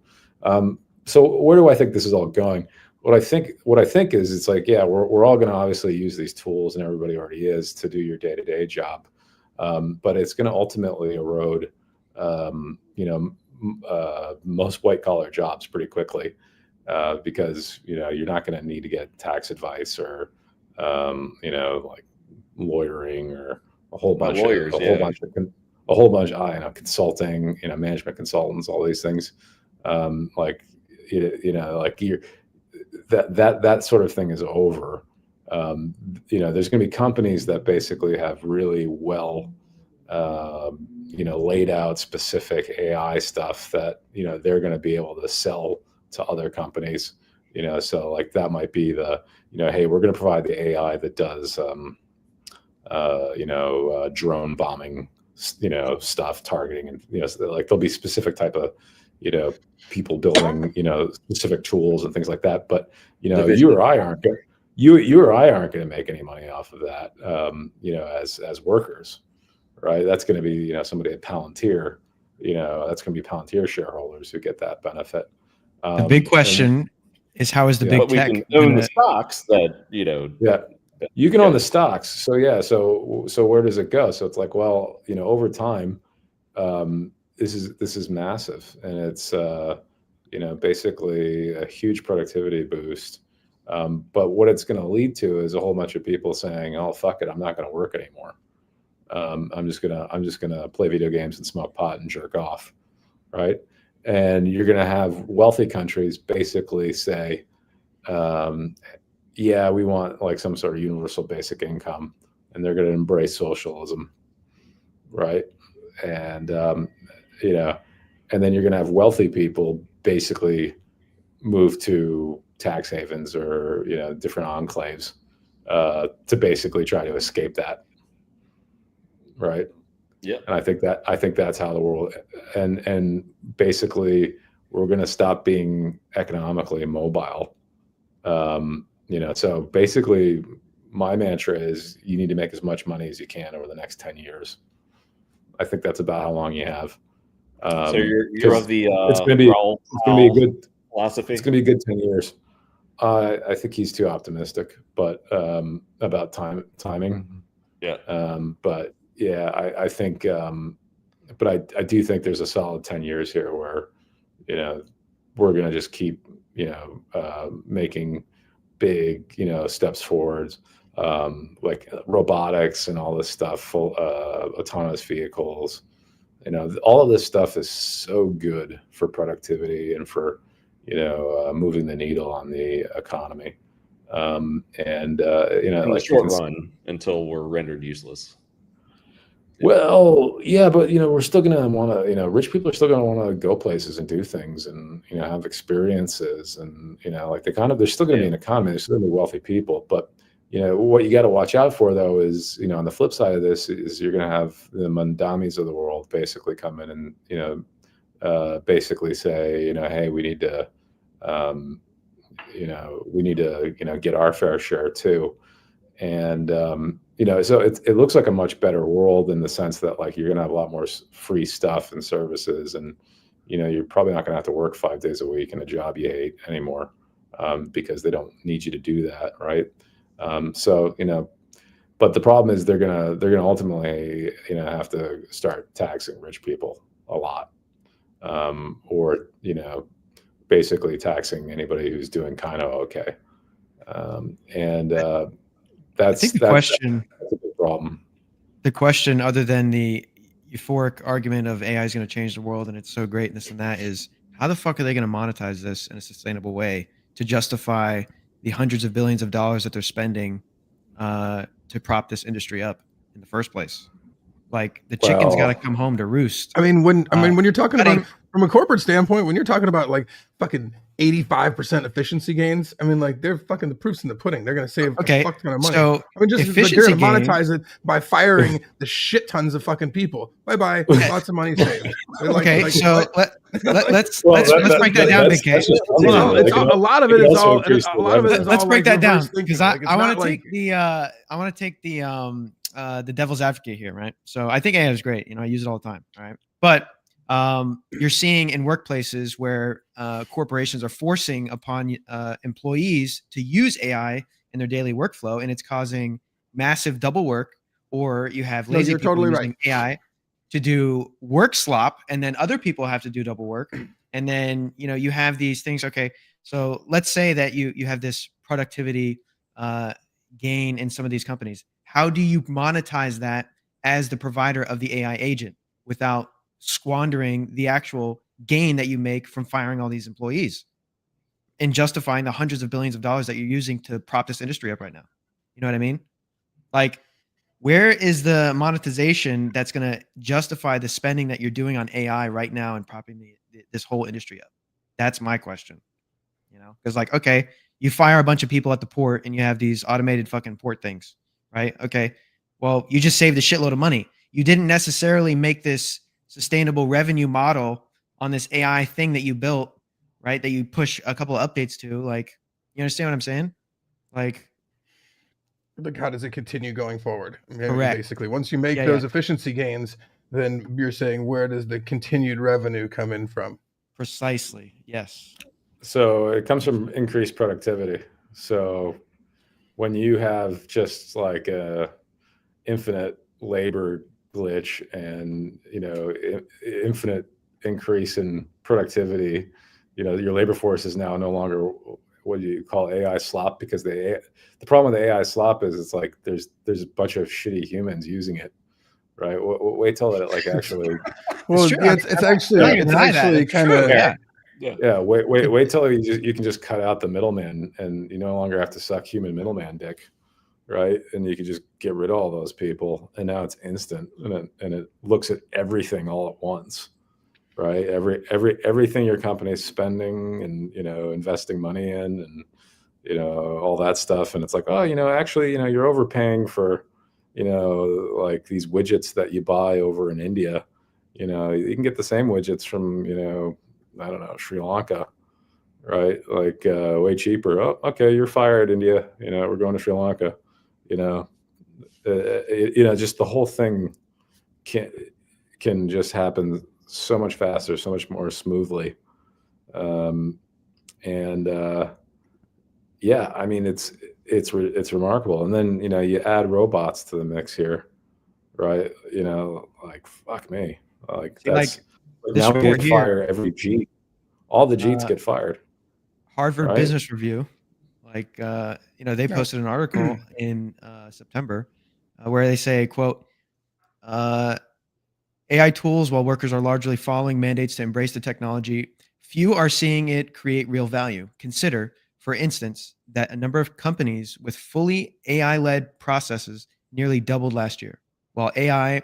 So where do I think this is all going? What I think is, it's like, yeah, we're all going to obviously use these tools, and everybody already is, to do your day-to-day job, but it's going to ultimately erode most white-collar jobs pretty quickly, because you're not going to need to get tax advice or like lawyering or a whole bunch of consulting, management consultants, all these things, like like that sort of thing is over. There's going to be companies that basically have really well laid out specific AI stuff that they're going to be able to sell to other companies. So like that might be the hey, we're going to provide the AI that does drone bombing stuff, targeting, and so like there'll be specific type of people building specific tools and things like that, but you or I aren't going to make any money off of that, as workers, right? That's going to be somebody at Palantir, that's going to be Palantir shareholders who get that benefit. The big question is, how is the big tech we can own the stocks that yeah, you can own the stocks. So yeah, so where does it go? So it's like, well, over time, this is massive, and it's basically a huge productivity boost. But what it's going to lead to is a whole bunch of people saying, "Oh, fuck it, I'm not going to work anymore. I'm just gonna play video games and smoke pot and jerk off," right? And you're going to have wealthy countries basically say, yeah, we want like some sort of universal basic income, and they're going to embrace socialism, right? And and then you're going to have wealthy people basically move to tax havens or different enclaves to basically try to escape that, right? Yeah. And I think that's how the world, and basically we're going to stop being economically mobile. So basically my mantra is you need to make as much money as you can over the next 10 years. I think that's about how long you have. So you're of the it's going to be a good philosophy. It's going to be a good 10 years. I think he's too optimistic, but about timing. Yeah. But yeah, I think, but I do think there's a solid 10 years here where, we're going to just keep, making big, steps forwards, like robotics and all this stuff, full autonomous vehicles. All of this stuff is so good for productivity and for, moving the needle on the economy. And in like the short run until we're rendered useless. Well, yeah, but we're still gonna want to, rich people are still gonna want to go places and do things and have experiences and like there's still gonna be an economy. There's still gonna be wealthy people, but what you got to watch out for though is on the flip side of this is you're gonna have the Mandamis of the world basically come in and basically say hey, we need to get our fair share too. And so it looks like a much better world in the sense that like you're gonna have a lot more free stuff and services, and you're probably not gonna have to work 5 days a week in a job you hate anymore, because they don't need you to do that, right? But the problem is they're gonna ultimately have to start taxing rich people a lot, or basically taxing anybody who's doing kind of okay, and I think that's a big problem. The question, other than the euphoric argument of AI is going to change the world and it's so great and this and that, is how the fuck are they going to monetize this in a sustainable way to justify the hundreds of billions of dollars that they're spending to prop this industry up in the first place? Like the chicken's got to come home to roost. I mean, when you're talking about from a corporate standpoint, when you're talking about like fucking 85% efficiency gains, I mean, like they're fucking the proof's in the pudding. They're going to save a fuck ton of money. So I mean, just like, they're going to monetize it by firing the shit tons of fucking people. Bye bye, lots of money saved. Let's break that down, BK. A lot of it is all. Let's break that down because I want to take the devil's advocate here, right? So I think AI is great. I use it all the time. All right. But you're seeing in workplaces where corporations are forcing upon employees to use AI in their daily workflow, and it's causing massive double work, or you have lazy people totally using AI to do work slop, and then other people have to do double work. And then, you have these things. Okay. So let's say that you have this productivity gain in some of these companies. How do you monetize that as the provider of the AI agent without squandering the actual gain that you make from firing all these employees and justifying the hundreds of billions of dollars that you're using to prop this industry up right now? You know what I mean? Like, where is the monetization that's going to justify the spending that you're doing on AI right now and propping this whole industry up? That's my question. Because like, okay, you fire a bunch of people at the port and you have these automated fucking port things, right? Okay, well, you just saved a shitload of money. You didn't necessarily make this sustainable revenue model on this AI thing that you built, right? That you push a couple of updates to. Like, you understand what I'm saying? Like how does it continue going forward? Correct. Basically, once you make those efficiency gains, then you're saying, where does the continued revenue come in from? Precisely. Yes. So it comes from increased productivity. So when you have just like a infinite labor glitch and infinite increase in productivity, your labor force is now no longer what do you call AI slop, because the problem with AI slop is it's like there's a bunch of shitty humans using it, right? Wait till it like actually it's actually kind of wait till you can just cut out the middleman and you no longer have to suck human middleman dick, right? And you can just get rid of all those people, and now it's instant, and it looks at everything all at once, right? Everything your company's spending and investing money in, and all that stuff, and it's like, oh, actually, you're overpaying for like these widgets that you buy over in India. You can get the same widgets from I don't know, Sri Lanka, right? Like way cheaper. Oh, okay, you're fired, India. We're going to Sri Lanka. Just the whole thing can just happen so much faster, so much more smoothly. Yeah, I mean, it's remarkable. And then, you add robots to the mix here, right? Like, fuck me. Like, that's now we get fire every Jeet. All the Jeets get fired. Harvard Business Review, like, they posted an article in September where they say, quote, AI tools, while workers are largely following mandates to embrace the technology, few are seeing it create real value. Consider, for instance, that a number of companies with fully AI-led processes nearly doubled last year, while AI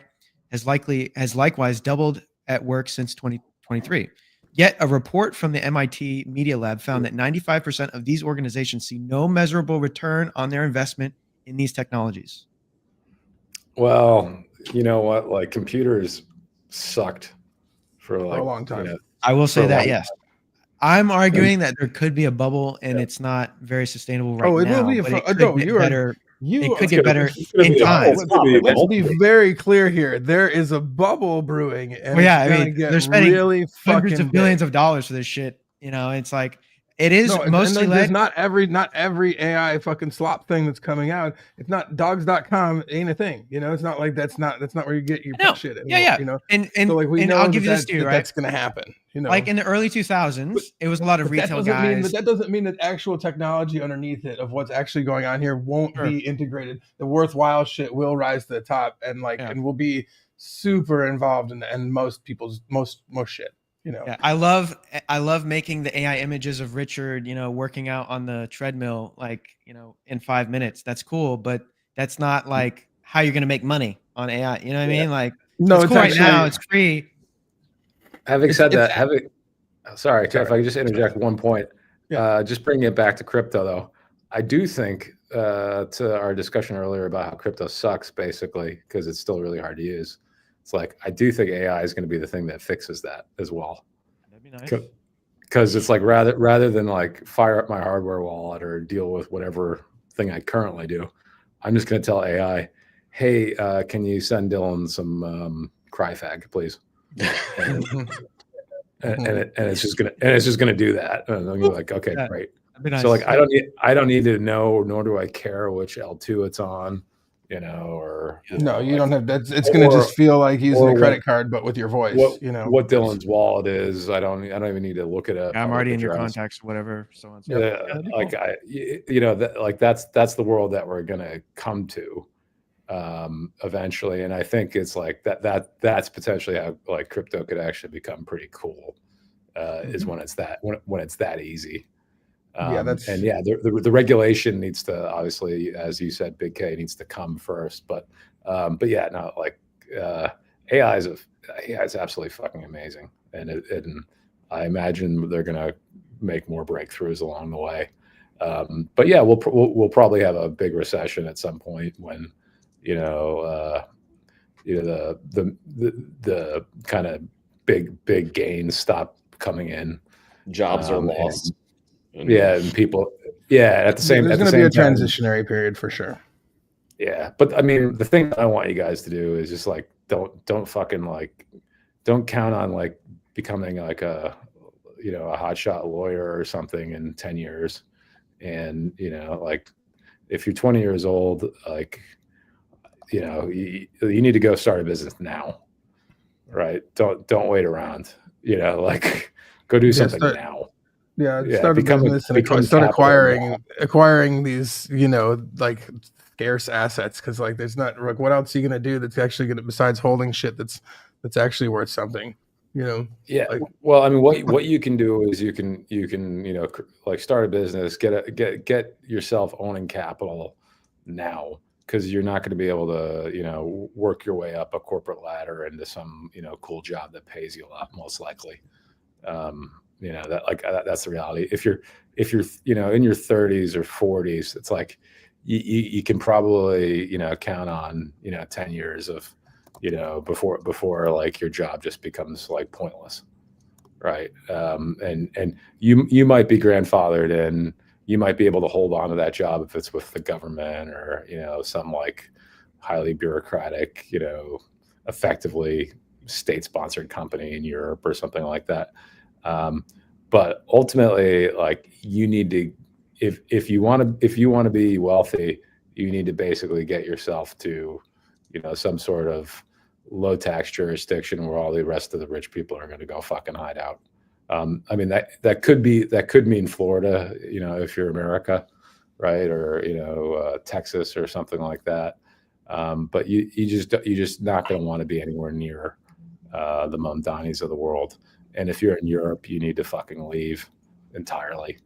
has likewise doubled at work since 2023. Yet a report from the MIT Media Lab found that 95% of these organizations see no measurable return on their investment in these technologies. Well, you know what? Like computers sucked for For a long time. I will say that, yes. I'm And- arguing that there could be a bubble and it's not very sustainable right Oh, it now, will be but it could no, get you are better. you It could are- get better It's gonna in be a- time. it's gonna be a let's be multiple. very clear here. There is a bubble brewing, and Well, yeah, it's I gonna mean, get they're spending really hundreds fucking of billions big. of dollars for this shit. You know, it's like it is No, mostly and there's led. not every AI fucking slop thing that's coming out. It's not dogs.com ain't a thing. You know, it's not like that's not where you get your No, shit yeah, anymore. yeah. You know, And so like we and know I'll give you this that, too, that right? that's gonna happen. You know, Like in the early 2000s, it was a lot of but that retail doesn't mean guys. that doesn't mean that actual technology underneath it of what's actually going on here won't Sure. be integrated. The worthwhile shit will rise to the top, and Yeah. and will be super involved in most people's most shit. You know, Yeah, I love making the AI images of Richard, you know, working out on the treadmill, like, you know, in 5 minutes. That's cool, but that's not like how you're gonna make money on AI. You know what I mean? Like, no, it's it's cool right actually now. It's free. Having It's- said it's- that, sorry, Sorry. if I could just interject one point, Yeah. just bringing it back to crypto though, I do think to our discussion earlier about how crypto sucks basically because it's still really hard to use. It's like I do think AI is going to be the thing that fixes that as well. That'd be nice. Because it's like rather than like fire up my hardware wallet or deal with whatever thing I currently do, I'm just going to tell AI, hey, can you send Dylan some Cryfag, please? And it's just gonna do that. And I'm like, okay, Yeah, great. that'd be nice. So like I don't need to know, nor do I care which L2 it's on, you know, or No, you like, don't have that. It's going to just feel like using or a credit card, but with your voice. You know what Dylan's wallet is. I don't even need to look it up. I'm already in your contacts or whatever. So on. So Yeah. that'd be Like cool. that's the world that we're gonna come to eventually, and I think it's like that's potentially how like crypto could actually become pretty cool. Is when it's that easy. The regulation needs to obviously, as you said, Big K needs to come first. But yeah, no, like AI is absolutely fucking amazing, and I imagine they're gonna make more breakthroughs along the way. But yeah, we'll probably have a big recession at some point when the kind of big gains stop coming in. Jobs are lost. And people, at the same, there's going to be a transitionary period for sure. Yeah, but I mean, the thing I want you guys to do is just like don't fucking like don't count on like becoming like a hotshot lawyer or something in 10 years, and like if you're 20 years old, like you need to go start a business now, right? Don't wait around, like go do something now. Start a business and start acquiring these, like scarce assets, because like there's not like what else are you gonna do that's actually gonna, besides holding shit that's actually worth something, Yeah. Like, well, I mean, what you can do is you can like start a business, get yourself owning capital now, because you're not going to be able to work your way up a corporate ladder into some cool job that pays you a lot, most likely. That's the reality. If you're in your 30s or 40s, it's like you can probably count on 10 years of before like your job just becomes like pointless, right? And you might be grandfathered in. You might be able to hold on to that job if it's with the government or some like highly bureaucratic effectively state-sponsored company in Europe or something like that. But ultimately, like you need to, if you want to be wealthy, you need to basically get yourself to some sort of low tax jurisdiction where all the rest of the rich people are going to go fucking hide out. I mean, that could mean Florida, if you're America, right? Or, Texas or something like that. But you're just not going to want to be anywhere near the Mamdanis of the world. And if you're in Europe, you need to fucking leave entirely.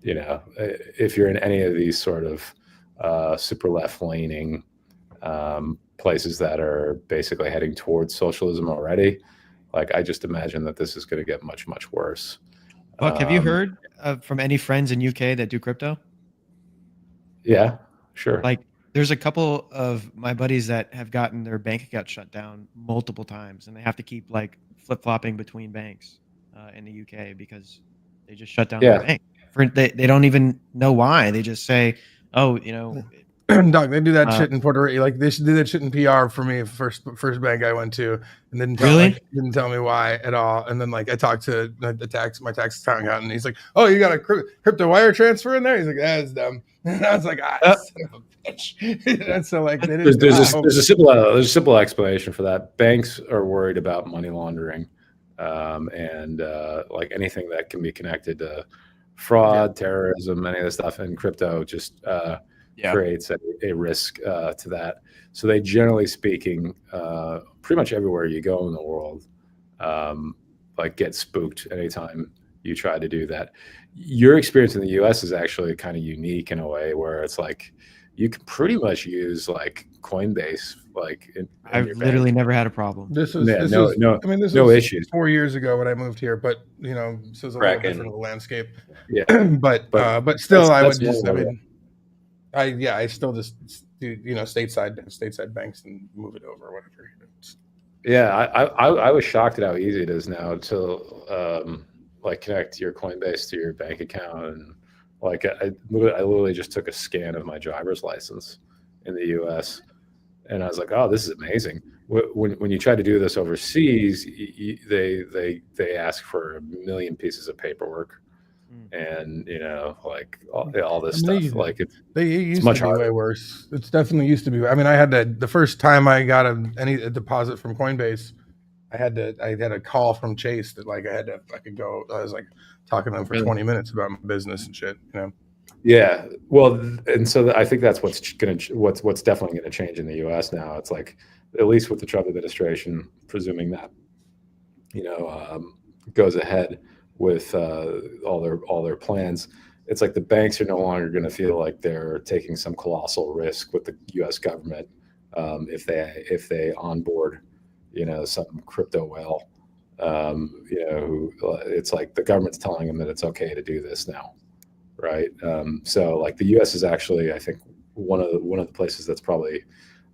if you're in any of these sort of super left leaning places that are basically heading towards socialism already, like I just imagine that this is going to get much, much worse. Buck, have you heard from any friends in UK that do crypto? Yeah, sure. Like, there's a couple of my buddies that have gotten their bank account shut down multiple times, and they have to keep like flip-flopping between banks in the UK because they just shut down their bank. They don't even know why. They just say, "Oh, Dog, they do that shit in Puerto Rico. Like they should do that shit in PR for me. First bank I went to, and didn't tell me why at all. And then like I talked to my tax accountant, and he's like, "Oh, you got a crypto wire transfer in there?" He's like, "That's dumb." And I was like, son of a bitch. And so like there's a simple explanation for that. Banks are worried about money laundering, and like anything that can be connected to fraud, terrorism, any of this stuff, and crypto just creates a risk to that. So they, generally speaking, pretty much everywhere you go in the world, like get spooked anytime you try to do that. Your experience in the US is actually kind of unique in a way where it's like you can pretty much use like Coinbase. Like I've literally never had a problem. This was no issues. 4 years ago when I moved here, but this is a little different landscape. Yeah, but still, I would just. I still just do stateside banks and move it over or whatever. Yeah, I was shocked at how easy it is now to like connect your Coinbase to your bank account, and like I literally just took a scan of my driver's license in the U.S. and I was like, oh, this is amazing. When you try to do this overseas, they ask for 1 million pieces of paperwork. And like all this stuff, like it used much to be way worse. It's definitely used to be. I mean, I had the first time I got a deposit from Coinbase, I had a call from Chase that like I was like talking to them for 20 minutes about my business and shit. Yeah, well, and so I think that's what's definitely going to change in the U.S. now. It's like, at least with the Trump administration, presuming that goes ahead with all their plans, it's like the banks are no longer going to feel like they're taking some colossal risk with the U.S. government if they onboard some crypto whale, who it's like the government's telling them that it's okay to do this now, right? So like the U.S. is actually, I think, one of the places that's probably,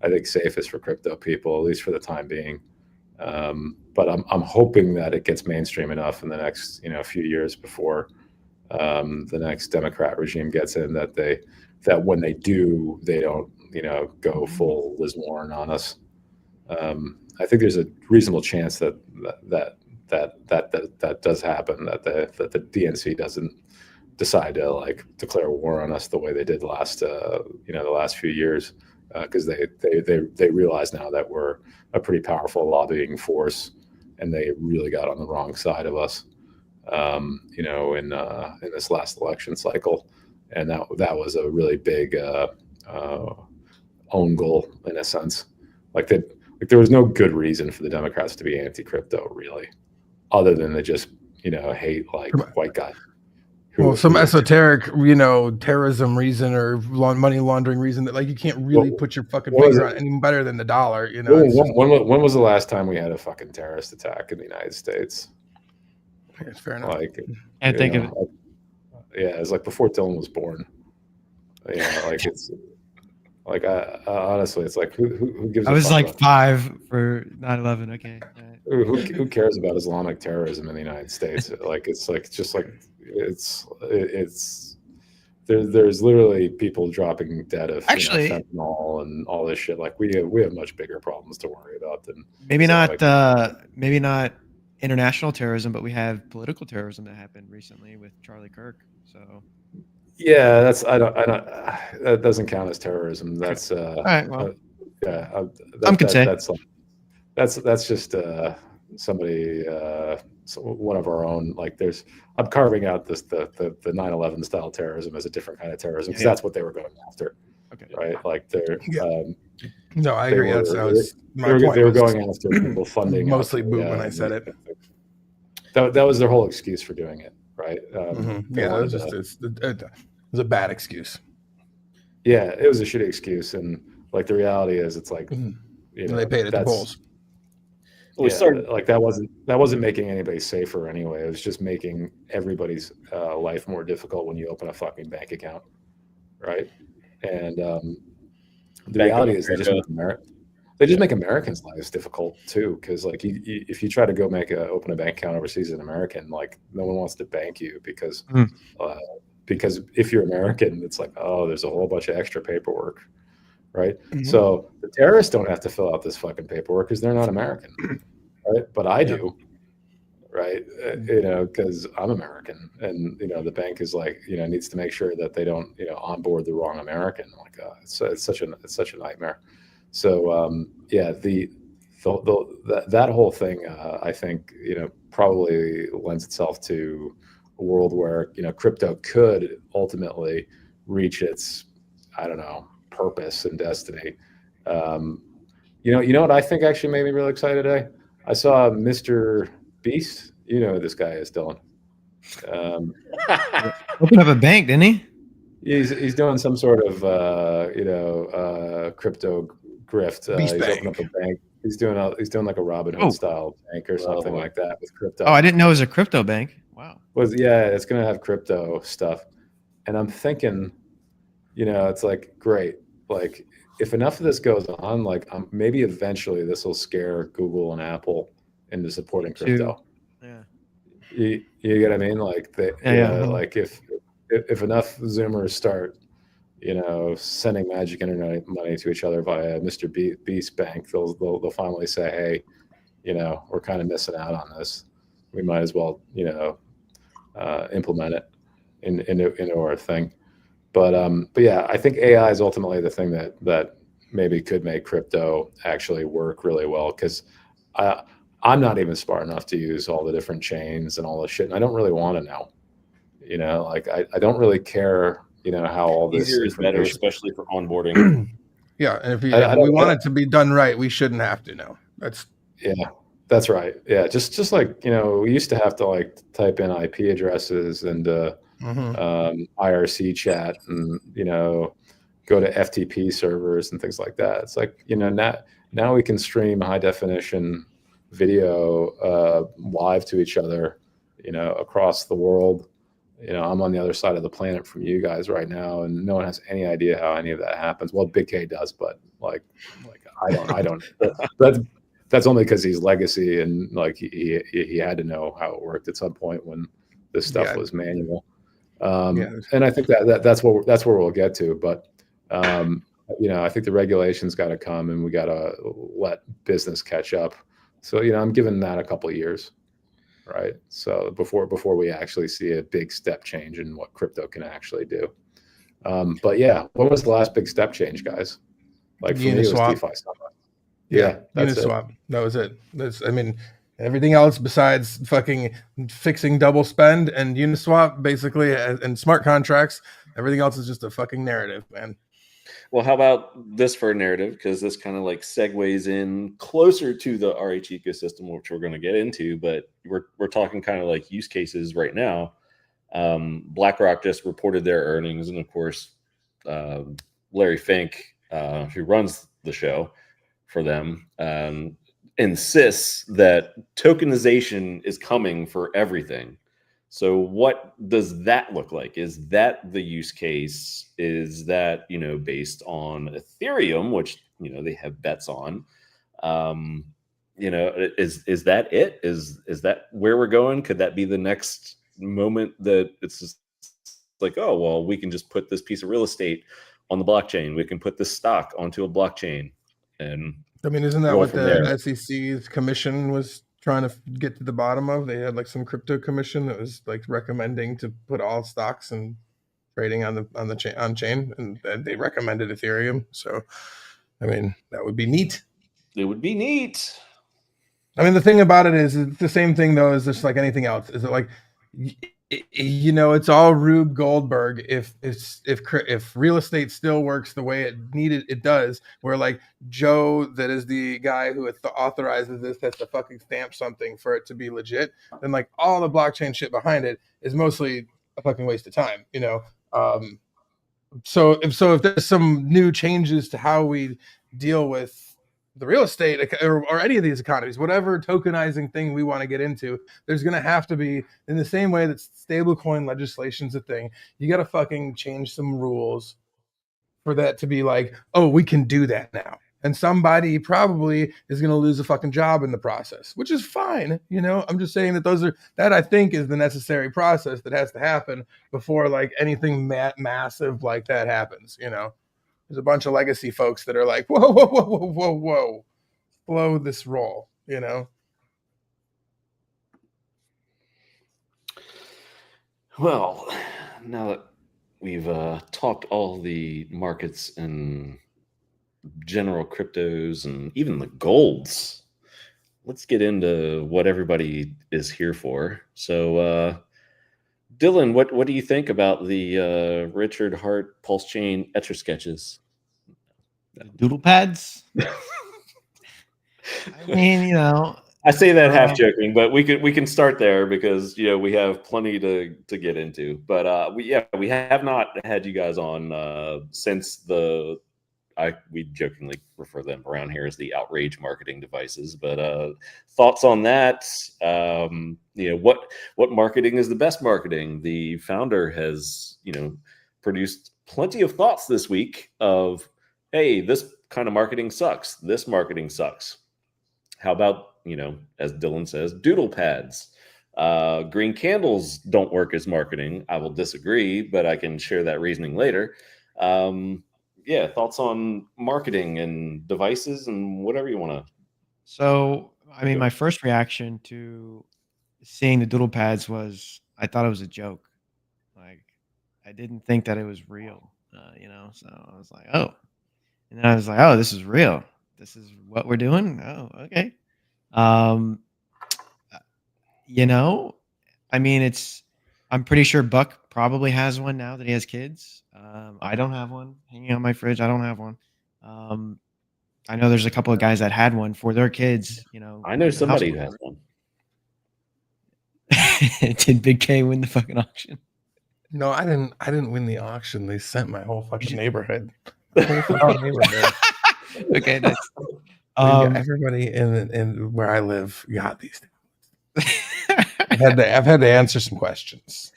I think, safest for crypto people, at least for the time being. But I'm hoping that it gets mainstream enough in the next few years before the next Democrat regime gets in, that when they do, they don't go full Liz Warren on us. I think there's a reasonable chance that does happen, that the DNC doesn't decide to like declare war on us the way they did the last few years, because they realize now that we're a pretty powerful lobbying force, and they really got on the wrong side of us, in this last election cycle, and that was a really big own goal in a sense. Like there was no good reason for the Democrats to be anti-crypto, really, other than to just hate like white guys. Some esoteric, terrorism reason or money laundering reason that like you can't really put your fucking finger on any better than the dollar. When was the last time we had a fucking terrorist attack in the United States? It's fair enough. Like, I think of it. Yeah, it's like before Dylan was born. Like it's like honestly, it's like who gives? I was like 5 for 9/11. Okay. Who cares about Islamic terrorism in the United States? Like there's literally people dropping dead of fentanyl and all this shit. Like we have much bigger problems to worry about than maybe not international terrorism, but we have political terrorism that happened recently with Charlie Kirk. So yeah, that doesn't count as terrorism. That's all right. Well, that's just somebody, one of our own. Like I'm carving out the 9/11 style terrorism as a different kind of terrorism, because that's what they were going after. Okay. Right. Like they're. No, I agree. They were going after people funding. Mostly boot when I said it. That was their whole excuse for doing it, right? Yeah, it was a bad excuse. Yeah, it was a shitty excuse, and like the reality is, it's like they paid at the polls. Like that wasn't making anybody safer anyway. It was just making everybody's life more difficult when you open a fucking bank account, right? And the reality is, they just make Americans' lives difficult too, because like if you try to go open a bank account overseas as an American, like no one wants to bank you because if you're American, it's like, oh, there's a whole bunch of extra paperwork, right? So the terrorists don't have to fill out this fucking paperwork because they're not American, right? But I do, right? Because I'm American, and the bank is like, needs to make sure that they don't onboard the wrong American. Like it's such a nightmare. So that whole thing, I think probably lends itself to a world where crypto could ultimately reach its, I don't know, purpose and destiny. You know what I think actually made me really excited today? I saw Mr. Beast. You know who this guy is, Dylan. Opened up a bank, didn't he? He's doing some sort of crypto grift. He's opened up a bank. He's doing like a Robin Hood style bank or something like that with crypto. Oh, I didn't know it was a crypto bank. Wow. It's gonna have crypto stuff, and I'm thinking, it's like great. Like if enough of this goes on, like maybe eventually this will scare Google and Apple into supporting crypto. Yeah. You get what I mean? Like like if enough Zoomers start, sending magic internet money to each other via Mr. Beast Bank, they'll finally say, hey, we're kind of missing out on this. We might as well, implement it into our thing. But yeah, I think AI is ultimately the thing that maybe could make crypto actually work really well, because I'm not even smart enough to use all the different chains and all this shit, and I don't really want to know. Like I don't really care, how all this easier is better, especially for onboarding. Yeah, and if we want it to be done right, we shouldn't have to know. That's right. Yeah, just like we used to have to like type in IP addresses and IRC chat and go to FTP servers and things like that. It's like now we can stream high definition video live to each other, across the world. I'm on the other side of the planet from you guys right now, and no one has any idea how any of that happens. Well, Big K does, but like I don't. That's only because he's legacy, and like he had to know how it worked at some point when this stuff was manual. And I think that's where we'll get to. But I think the regulations got to come, and we got to let business catch up. So I'm giving that a couple of years. Right. So before we actually see a big step change in what crypto can actually do. But yeah, what was the last big step change, guys? Like for me, it was DeFi stuff. Yeah, Uniswap. That was it. Everything else besides fucking fixing double spend and Uniswap, basically, and smart contracts, everything else is just a fucking narrative, man. Well, how about this for a narrative? Because this kind of like segues in closer to the RH ecosystem, which we're going to get into, but we're talking kind of like use cases right now. BlackRock just reported their earnings, and of course, Larry Fink, who runs the show for them, insists that tokenization is coming for everything. So what does that look like? Is that the use case? Is that, based on Ethereum, which, they have bets on? Is that it? Is that where we're going? Could that be the next moment that it's just like, oh, well, we can just put this piece of real estate on the blockchain. We can put this stock onto a blockchain. And isn't that what the SEC's commission was trying to get to the bottom of? They had like some crypto commission that was like recommending to put all stocks and trading on chain, and they recommended Ethereum. So, that would be neat. It would be neat. The thing about it is, it's the same thing though as just like anything else. Is it like It's all Rube Goldberg. If real estate still works the way it does, where like Joe, that is the guy who authorizes this, has to fucking stamp something for it to be legit, then like all the blockchain shit behind it is mostly a fucking waste of time. So if there's some new changes to how we deal with the real estate or any of these economies, whatever tokenizing thing we want to get into, there's going to have to be, in the same way that stablecoin legislation's a thing, you got to fucking change some rules for that to be like, oh, we can do that now. And somebody probably is going to lose a fucking job in the process, which is fine. I'm just saying that I think is the necessary process that has to happen before like anything massive like that happens. There's a bunch of legacy folks that are like, whoa, whoa, whoa, whoa, whoa, whoa, slow this roll. Well, now that we've talked all the markets and general cryptos and even the golds, let's get into what everybody is here for. So, Dylan, what do you think about the Richard Hart PulseChain Etcher sketches? Doodle pads. I mean, I say that half joking, but we can start there because we have plenty to get into. But we have not had you guys on since we jokingly refer them around here as the outrage marketing devices. But thoughts on that? What marketing is the best marketing? The founder has produced plenty of thoughts this week of, hey, this kind of marketing sucks. This marketing sucks. How about, as Dylan says, doodle pads? Green candles don't work as marketing. I will disagree, but I can share that reasoning later. Thoughts on marketing and devices and whatever you want to. So, I mean, my first reaction to seeing the doodle pads was I thought it was a joke. Like, I didn't think that it was real, so I was like, oh. And then I was like, oh, this is real. This is what we're doing? Oh, okay. I mean, I'm pretty sure Buck probably has one now that he has kids. I don't have one hanging on my fridge. I don't have one. I know there's a couple of guys that had one for their kids, I know somebody who has one. Did Big K win the fucking auction? No, I didn't win the auction. They sent my whole fucking neighborhood. Neighborhood. Okay, that's everybody in where I live got these. I've had to answer some questions,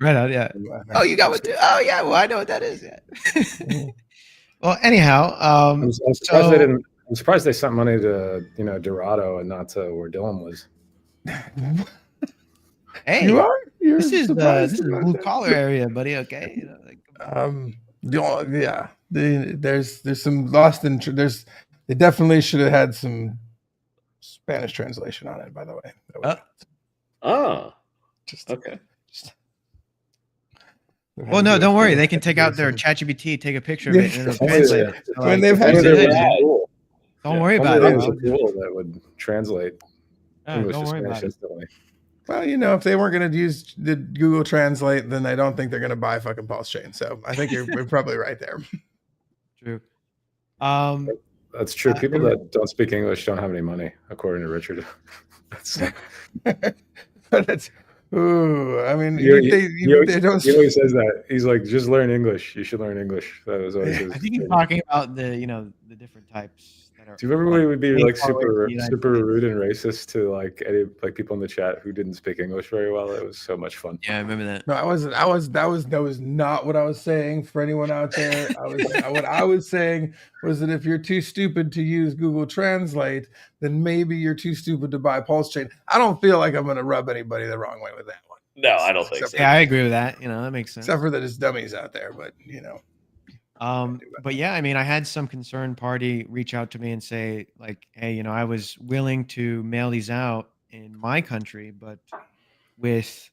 Right on, yeah. Oh, you got one too. Oh, yeah. Well, I know what that is. Yeah. Well, anyhow, I'm surprised they sent money to Dorado and not to where Dylan was. Hey, this is blue collar area, buddy. Okay. There's some lost in they definitely should have had some Spanish translation on it, by the way. Okay. Well, no, don't worry. They can take out their ChatGPT, take a picture of it, and it'll translate it. So, when they've had don't worry about it. That would translate English to Spanish instantly. Well, if they weren't going to use the Google Translate, then I don't think they're going to buy fucking PulseChain. So I think you're probably right there. True. That's true. People that don't speak English don't have any money, according to Richard. That's. Ooh, I mean, he always says that. He's like, just learn English. You should learn English. That was always his. I think he's talking about the different types that are. Do you remember we would be like super rude and racist to like people in the chat who didn't speak English very well? It was so much fun. Yeah, I remember that. No, that was not what I was saying for anyone out there. What I was saying was that if you're too stupid to use Google Translate, then maybe you're too stupid to buy PulseChain. I don't feel like I'm going to rub anybody the wrong way with that one. No, I don't think so. Yeah, I agree with that. That makes sense. Except for that it's dummies out there, but But yeah, I mean, I had some concerned party reach out to me and say, like, hey, I was willing to mail these out in my country, but with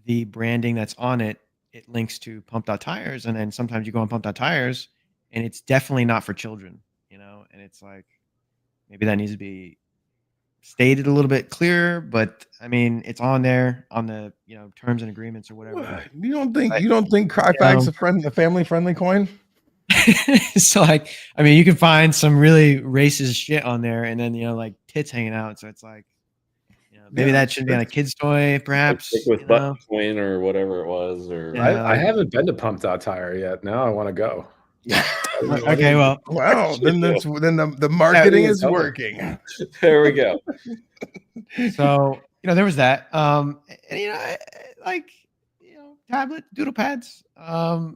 the branding that's on it, it links to Pump.Tires, and then sometimes you go on Pump.Tires, and it's definitely not for children, and it's like maybe that needs to be stated a little bit clearer, but I mean, it's on there on the terms and agreements or whatever. What? You don't think Cryfag's a family friendly coin? So like, I mean, you can find some really racist shit on there, and then like tits hanging out. So it's like, maybe that should be on a kid's toy, perhaps. With butt coin or whatever it was. Or I haven't been to Pump.tire yet. Now I want to go. Okay, well, wow. Then the marketing is working. There we go. So there was that. And tablet doodle pads. I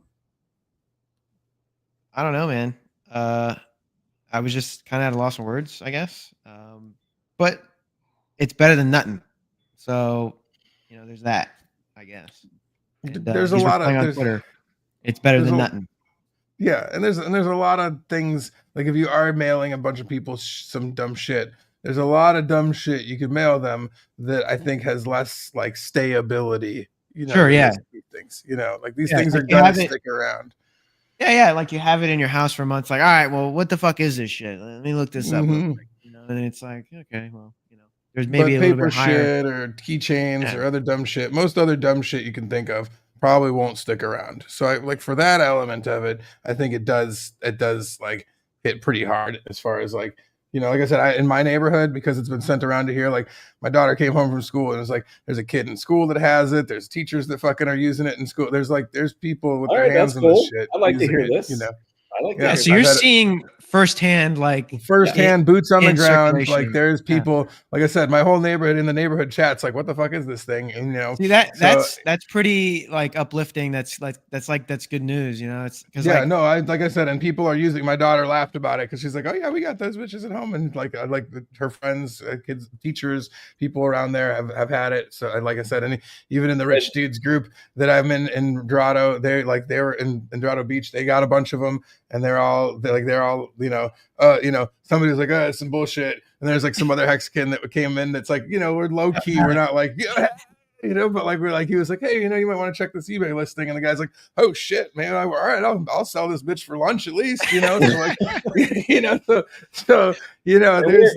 don't know, man. I was just kind of at a loss of words, I guess. But it's better than nothing. So, there's that, I guess. And, there's a lot of on Twitter. It's better than nothing. Yeah, and there's a lot of things, like if you are mailing a bunch of people some dumb shit, there's a lot of dumb shit you could mail them that I think has less like stayability. Sure, yeah. Things, like these things are gonna stick around. Yeah, like you have it in your house for months. Like, all right, well, what the fuck is this shit? Let me look this up. Real quick, and it's like, okay, well, there's maybe a little bit higher shit or keychains or other dumb shit. Most other dumb shit you can think of probably won't stick around. So like for that element of it, I think it does like hit pretty hard as far as like, like I said, in my neighborhood, because it's been sent around to here, like my daughter came home from school and it's like, there's a kid in school that has it. There's teachers that fucking are using it in school. There's people with their hands on this shit. I like to hear this. I like that. So you're seeing firsthand, boots on the ground. Like there's people, like I said, my whole neighborhood in the neighborhood chats, like, what the fuck is this thing? And see that's pretty like uplifting. That's good news. It's because like I said, and people are using. My daughter laughed about it because she's like, oh yeah, we got those bitches at home, and like her friends, kids, teachers, people around there have had it. So like I said, and even in the rich dudes group that I'm in Dorado, they were in Dorado Beach. They got a bunch of them. And they're all somebody was like, oh, it's some bullshit. And there's like some other Hexagon that came in that's like, we're low key. We're not like, but like, we're like, he was like, hey, you might want to check this eBay listing. And the guy's like, oh shit, man. All right, I'll sell this bitch for lunch at least, So like,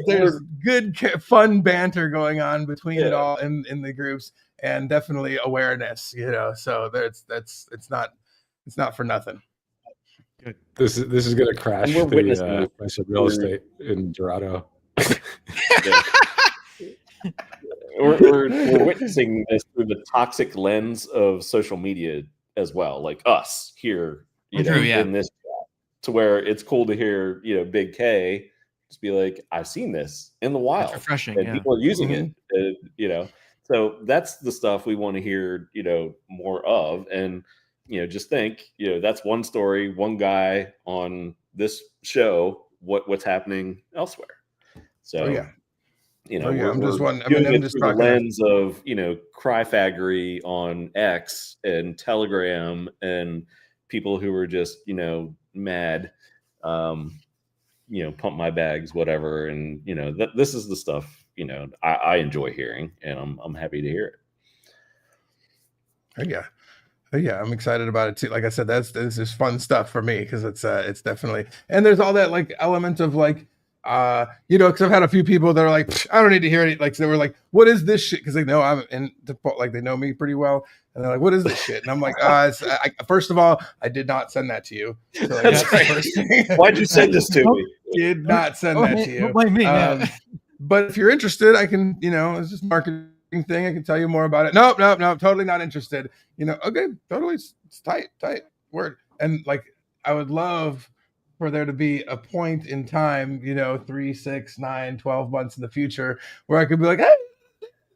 there's good fun banter going on between it all in the groups, and definitely awareness, so it's not for nothing. Good. This is going to crash the price of real estate in Dorado. we're witnessing this through the toxic lens of social media as well, like us here, in this chat, to where it's cool to hear, Big K just be like, I've seen this in the wild. That's refreshing, and people are using it, So that's the stuff we want to hear, more of. And just think, that's one story, one guy on this show, what's happening elsewhere. So, I'm just talking the lens of, Cryfaggery on X and Telegram and people who were just, mad, pump my bags, whatever. And, this is the stuff, I enjoy hearing, and I'm happy to hear it. Yeah, I'm excited about it too. Like I said, this is fun stuff for me because it's definitely, and there's all that like element of like, because I've had a few people that are like, I don't need to hear it. Like, so they were like, what is this shit? Because they know I'm in, like they know me pretty well, and they're like, what is this shit? And I'm like, first of all, I did not send that to you. So, like, that's the first thing. Why'd you send this to me? Did not send that to you. Don't blame me. But if you're interested, I can, it's just marketing thing. I can tell you more about it. Nope, totally not interested. Okay, totally, it's tight word. And like, I would love for there to be a point in time, 3, 6, 9, 12 months in the future where I could be like, hey,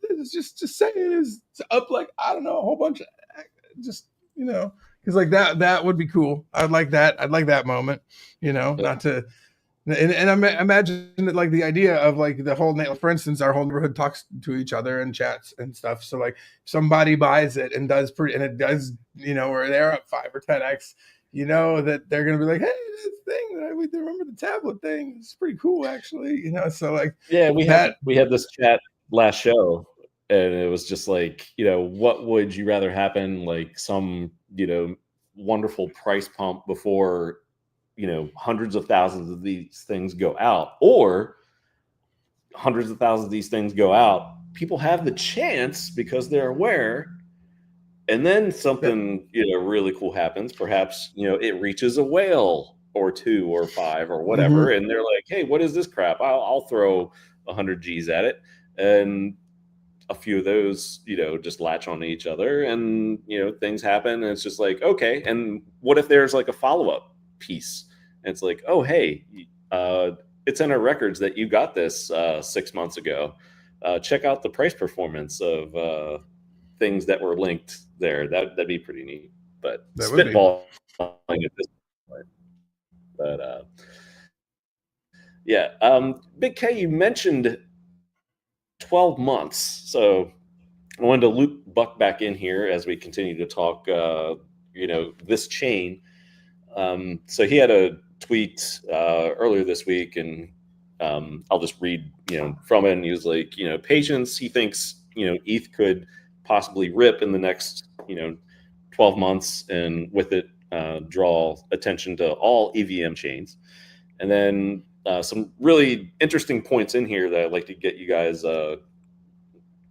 it's just say it is up, like, I don't know, a whole bunch of just, because like that would be cool. I'd like that moment, not to. And I imagine that like the idea of like the whole, for instance, our whole neighborhood talks to each other and chats and stuff. So like somebody buys it and it does, where they're up 5 or 10x, that they're going to be like, hey, this thing, we remember the tablet thing. It's pretty cool actually, so like, yeah, we had this chat last show and it was just like, what would you rather happen? Like some, wonderful price pump before, hundreds of thousands of these things go out, or hundreds of thousands of these things go out, people have the chance because they're aware. And then something, really cool happens. Perhaps, it reaches a whale or 2 or 5 or whatever. And they're like, hey, what is this crap? I'll throw 100 G's at it. And a few of those, just latch onto each other, and, things happen. And it's just like, okay. And what if there's like a follow-up piece? And it's like, oh, hey, it's in our records that you got this 6 months ago. Check out the price performance of things that were linked there. That'd be pretty neat. But spitballing at this point. But yeah, Big K, you mentioned 12 months. So I wanted to loop Buck back in here as we continue to talk, this chain. So he had a tweet earlier this week, and I'll just read, from it. And he was like, patience. He thinks, ETH could possibly rip in the next, 12 months, and with it, draw attention to all EVM chains. And then some really interesting points in here that I'd like to get you guys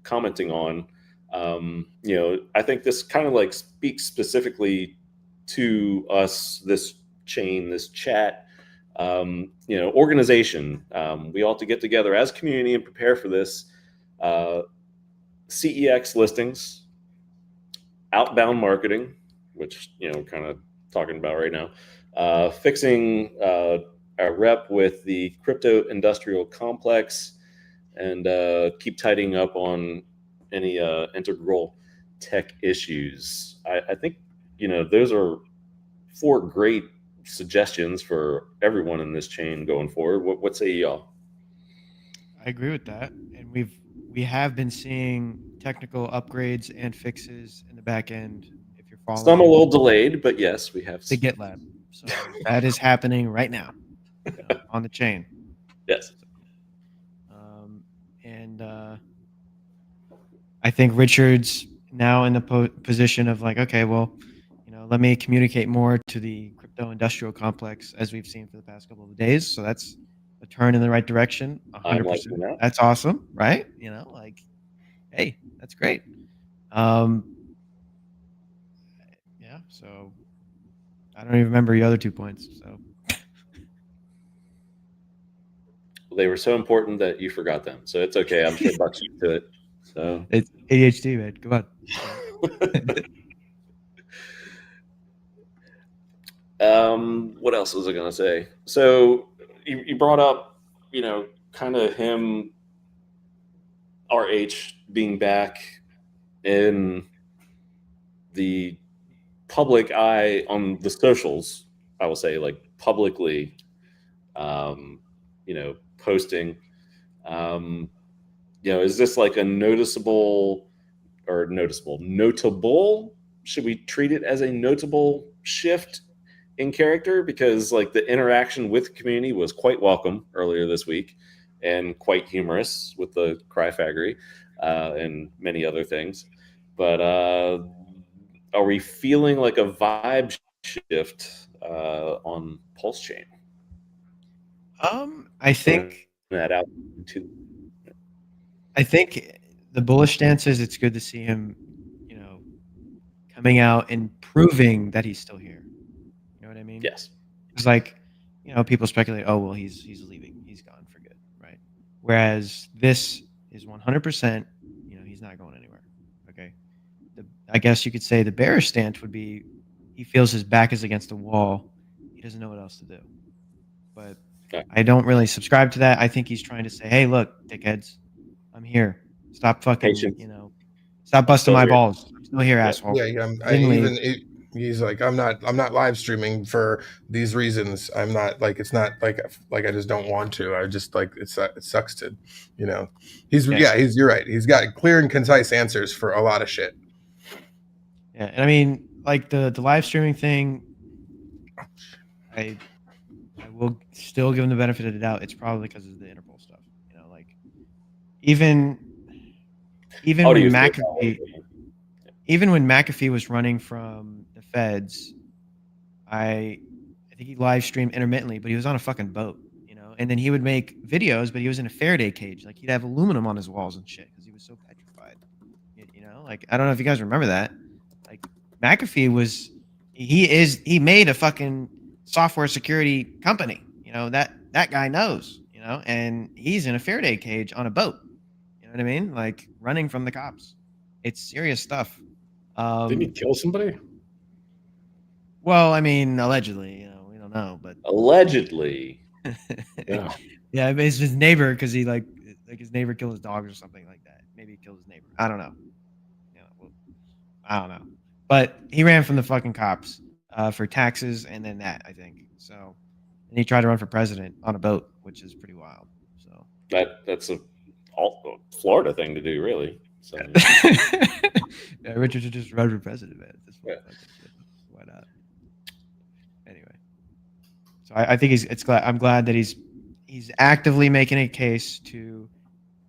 commenting on. I think this kind of like speaks specifically to us, this chain, this chat, organization. We all have to get together as a community and prepare for this. CEX listings, outbound marketing, which, kind of talking about right now, fixing a rep with the crypto industrial complex, and keep tidying up on any integral tech issues. I think, those are 4 great suggestions for everyone in this chain going forward. What say y'all? I agree with that. And we have been seeing technical upgrades and fixes in the back end. If you're following, some a little delayed, but yes, we have the GitLab. So that is happening right now on the chain. Yes. And I think Richard's now in the position of like, okay, well, let me communicate more to the crypto industrial complex, as we've seen for the past couple of days. So that's a turn in the right direction. 100%. That's awesome, right? Hey, that's great. Yeah. So I don't even remember the other 2 points. So they were so important that you forgot them. So it's okay. I'm sure Buck's used to it. So it's ADHD, man. Come on. What else was I going to say? So you brought up, kind of him, RH, being back in the public eye on the socials. I will say, like, publicly, posting. Is this like a notable? Should we treat it as a notable shift in character? Because like the interaction with the community was quite welcome earlier this week, and quite humorous with the Cryfaggery and many other things. But are we feeling like a vibe shift on PulseChain? I think that out too. I think the bullish stance is it's good to see him, coming out and proving that he's still here. You know what I mean? Yes. It's like, people speculate, oh well, he's leaving, he's gone for good, right? Whereas this is 100%, he's not going anywhere. Okay. I guess you could say the bearish stance would be he feels his back is against the wall. He doesn't know what else to do. But okay. I don't really subscribe to that. I think he's trying to say, hey, look, dickheads, I'm here. Stop fucking, stop busting my balls. I'm still here, asshole. Yeah, he's like, I'm not live streaming for these reasons. I'm not like, it's not like I just don't want to. I just like, it sucks to, you're right. He's got clear and concise answers for a lot of shit. Yeah. And I mean, like the live streaming thing, I will still give him the benefit of the doubt. It's probably because of the Interpol stuff. Even when McAfee was running from the feds, I think he live streamed intermittently, but he was on a fucking boat, and then he would make videos, but he was in a Faraday cage. Like he'd have aluminum on his walls and shit because he was so petrified. You know, like I don't know if you guys remember that. Like McAfee was, he made a fucking software security company. You know, that guy knows, you know, and he's in a Faraday cage on a boat. You know what I mean? Like running from the cops. It's serious stuff. Didn't he kill somebody? Well, I mean, allegedly, you know, we don't know, but Allegedly. Yeah. yeah, it's his neighbor because he like his neighbor killed his dogs or something like that. Maybe he killed his neighbor. I don't know. You know, well, I don't know. But he ran from the fucking cops for taxes and then that, I think. So, and he tried to run for president on a boat, which is pretty wild. So That's a Florida thing to do, really. So yeah, Richard should just run for president, man. Yeah. Why not? Anyway, so I think I'm glad that he's actively making a case to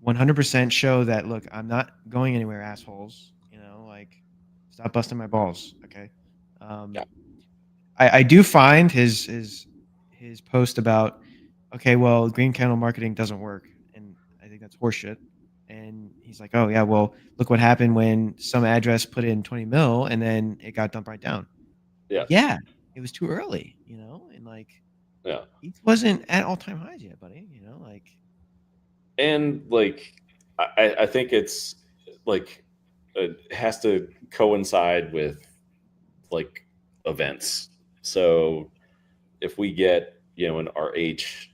100% show that look, I'm not going anywhere, assholes. You know, like stop busting my balls, okay? Yeah. I do find his post about okay, well, green candle marketing doesn't work, and I think that's horseshit. And he's like, oh yeah, well, look what happened when some address put in 20 mil and then it got dumped right down. Yeah, it was too early, you know, and like, yeah, it wasn't at all-time highs yet, buddy. You know, like, and like I think it's like it has to coincide with like events. So if we get an RH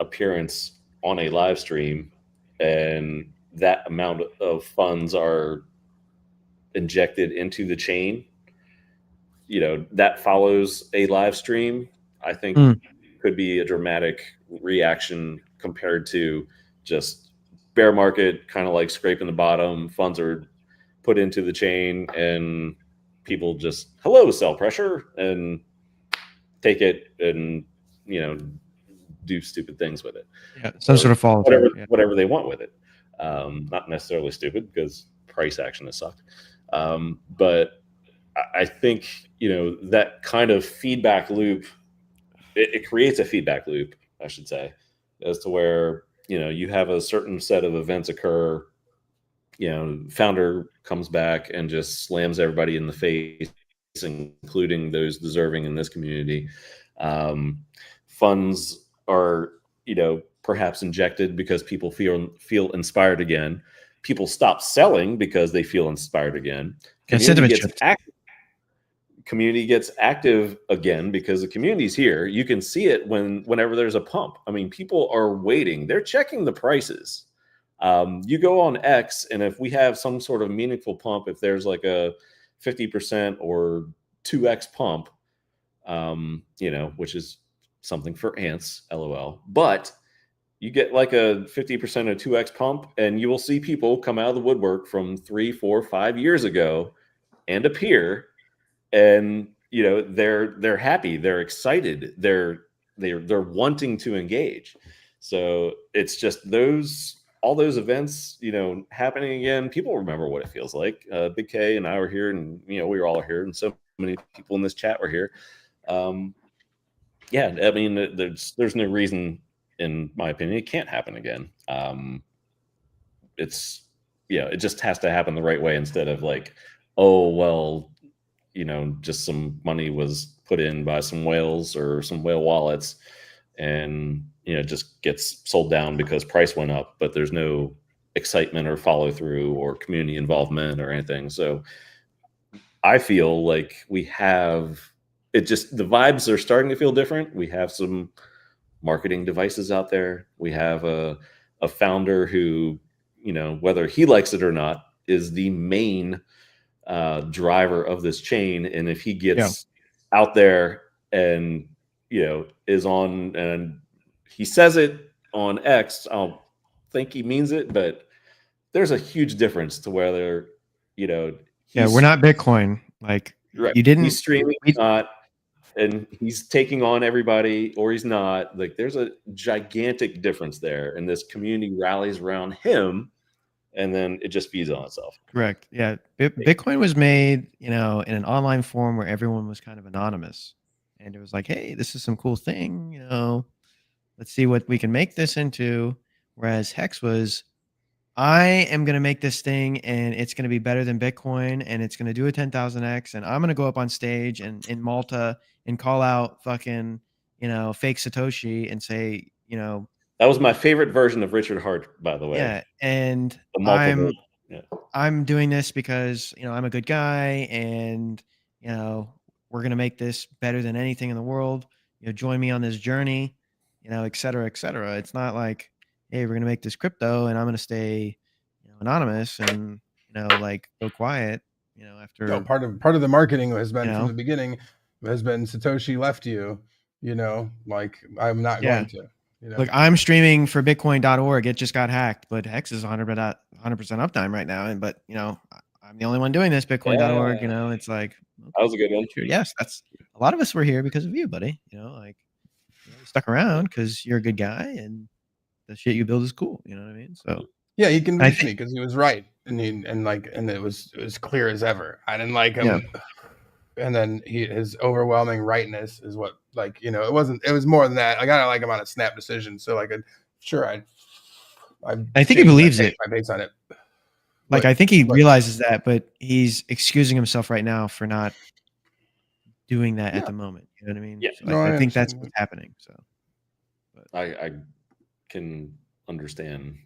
appearance on a live stream and that amount of funds are injected into the chain, that follows a live stream, I think could be a dramatic reaction compared to just bear market, kind of like scraping the bottom. Funds are put into the chain and people just, hello, sell pressure, and take it and, do stupid things with it. Yeah, some sort of follow whatever they want with it. Not necessarily stupid because price action has sucked. But I think, that kind of feedback loop, it creates a feedback loop, I should say, as to where, you have a certain set of events occur, founder comes back and just slams everybody in the face, including those deserving in this community. Funds are, perhaps injected because people feel inspired again. People stop selling because they feel inspired again. Community gets active again because the community's here. You can see it whenever there's a pump. I mean, people are waiting. They're checking the prices. You go on X, and if we have some sort of meaningful pump, if there's like a 50% or 2X pump, which is something for ants, LOL. But you get like a 50% or 2X pump, and you will see people come out of the woodwork from 3, 4, 5 years ago and appear. And they're happy, they're excited, they're wanting to engage. So it's just all those events happening again. People remember what it feels like. Big K and I were here, and we were all here, and so many people in this chat were here. Yeah, I mean, there's no reason, in my opinion, it can't happen again. It just has to happen the right way, instead of like, oh well, just some money was put in by some whales or some whale wallets, and it just gets sold down because price went up, but there's no excitement or follow through or community involvement or anything. So I feel like we have the vibes are starting to feel different. We have some marketing devices out there. We have a founder who, whether he likes it or not, is the main driver of this chain. And if he gets out there and is on, and he says it on X, I don't think he means it, but there's a huge difference to whether we're not Bitcoin. Like, right, you didn't. He's streaming, not, and he's taking on everybody, or he's not. Like, there's a gigantic difference there, and this community rallies around him. And then it just feeds on itself. Correct. Yeah. Bitcoin was made, in an online form where everyone was kind of anonymous. And it was like, hey, this is some cool thing, let's see what we can make this into. Whereas Hex was, I am going to make this thing and it's going to be better than Bitcoin and it's going to do a 10,000x. And I'm going to go up on stage and in Malta and call out fucking, fake Satoshi and say, that was my favorite version of Richard Hart, by the way. yeah. And The multiple. I'm doing this because, I'm a good guy and, we're going to make this better than anything in the world. Join me on this journey, et cetera, et cetera. It's not like, hey, we're going to make this crypto and I'm going to stay anonymous and, like go quiet, after. No, part of the marketing has been from the beginning has been Satoshi left you, like I'm not going to. Look, I'm streaming for Bitcoin.org. It just got hacked, but Hex is 100% uptime right now. But I'm the only one doing this. Bitcoin.org. It's like, okay, that was a good one. Yes, that's a lot of us were here because of you, buddy. Stuck around because you're a good guy and the shit you build is cool. You know what I mean? So yeah, he convinced me because he was right, and it was clear as ever. I didn't like him. Yeah. And then his overwhelming rightness is what, it was more than that. I gotta like him on a snap decision. So I think he believes it. My base on it. Like, I think he realizes that, but he's excusing himself right now for not doing that at the moment. You know what I mean? Yeah. So I think that's what's happening. So I can understand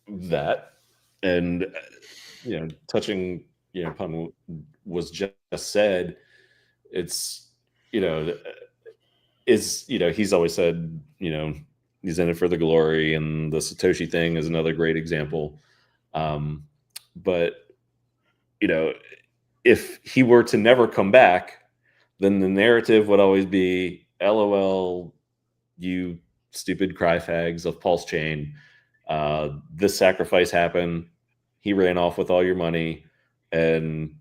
that. And, touching, upon what was just said, it's, he's always said, he's in it for the glory, and the Satoshi thing is another great example. But, if he were to never come back, then the narrative would always be, LOL, you stupid cryfags of PulseChain. This sacrifice happened. He ran off with all your money, and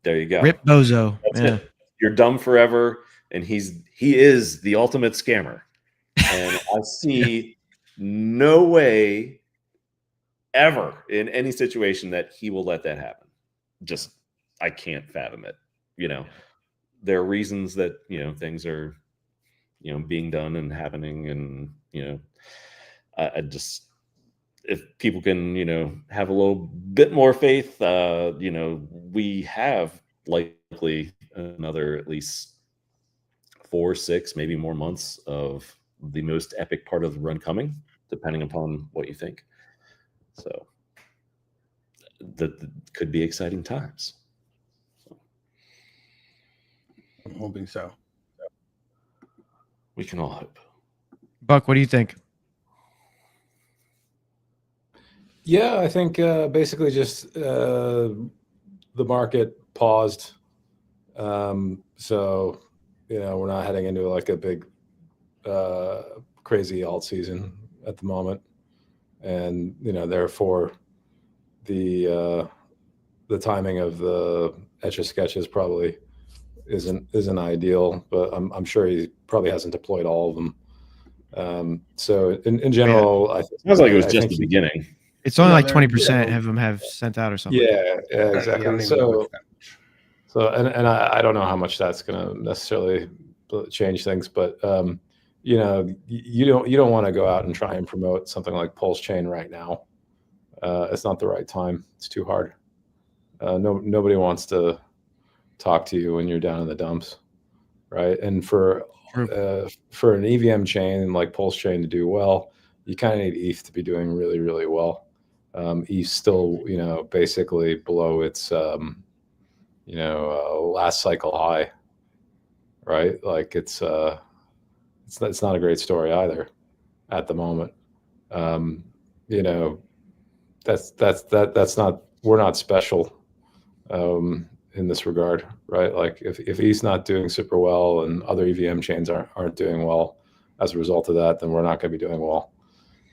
there you go. Rip bozo. That's it. You're dumb forever, and he is the ultimate scammer. And I see no way ever in any situation that he will let that happen. Just, I can't fathom it. There are reasons that, things are, being done and happening. And, I just, if people can, have a little bit more faith, we have likely another at least 4, 6, maybe more months of the most epic part of the run coming, depending upon what you think. So that could be exciting times. I'm hoping so. We can all hope. Buck, what do you think? Yeah, I think basically just the market paused. So, we're not heading into like a big crazy alt season at the moment. And, therefore the timing of the Etch-a-Sketches probably isn't ideal, but I'm sure he probably hasn't deployed all of them. So in general, I think, sounds like it was just the beginning. It's only like 20% of them have sent out or something. Yeah, exactly. So I don't know how much that's going to necessarily change things, but you don't want to go out and try and promote something like PulseChain right now. It's not the right time. It's too hard. Nobody wants to talk to you when you're down in the dumps, right? And for an EVM chain like PulseChain to do well, you kind of need ETH to be doing really, really well. ETH's still, basically below its, last cycle high, right? Like it's not a great story either at the moment. That's not, we're not special in this regard, right? Like if ETH's not doing super well and other EVM chains aren't doing well as a result of that, then we're not going to be doing well.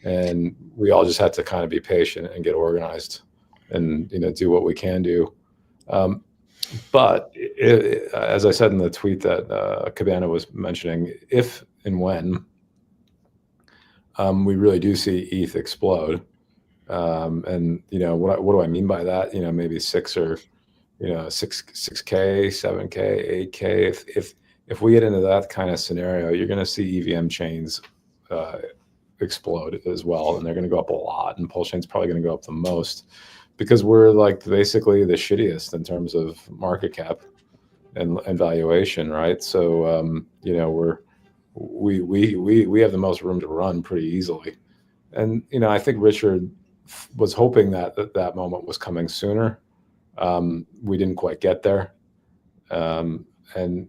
And we all just have to kind of be patient and get organized and, do what we can do. But as I said in the tweet that Cabana was mentioning, if and when we really do see ETH explode, and what do I mean by that? Maybe 6 or 6K, 7K, 8K. If we get into that kind of scenario, you're going to see EVM chains explode as well, and they're going to go up a lot. And PulseChain's probably going to go up the most because we're like basically the shittiest in terms of market cap and valuation, right? So you know, we have the most room to run pretty easily. And you know, I think Richard was hoping that that moment was coming sooner. We didn't quite get there. And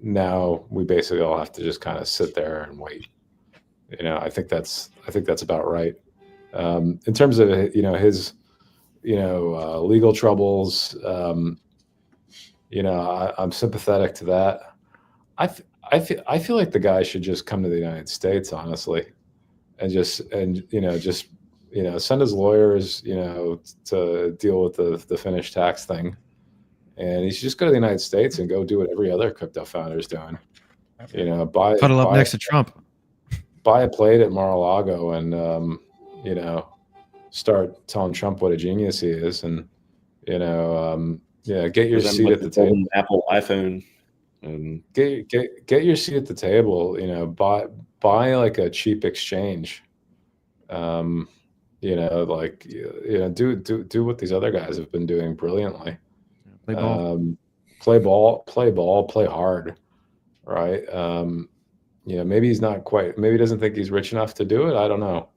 now we basically all have to just kind of sit there and wait. You know, I think that's about right. In terms of, you know, his, you know, legal troubles, you know, I'm sympathetic to that. I feel like the guy should just come to the United States, honestly, and you know, send his lawyers, you know, to deal with the Finnish tax thing. And he should just go to the United States and go do what every other crypto founder is doing. You know, Cuddle up next to Trump. Buy a plate at Mar-a-Lago and, you know, start telling Trump what a genius he is. And, you know, yeah, get your seat at the table. Apple iPhone. And get your seat at the table. You know, buy like a cheap exchange. You know, like, you know, do what these other guys have been doing brilliantly. Play ball. Play hard, right? You know, maybe he's not quite, maybe he doesn't think he's rich enough to do it. I don't know.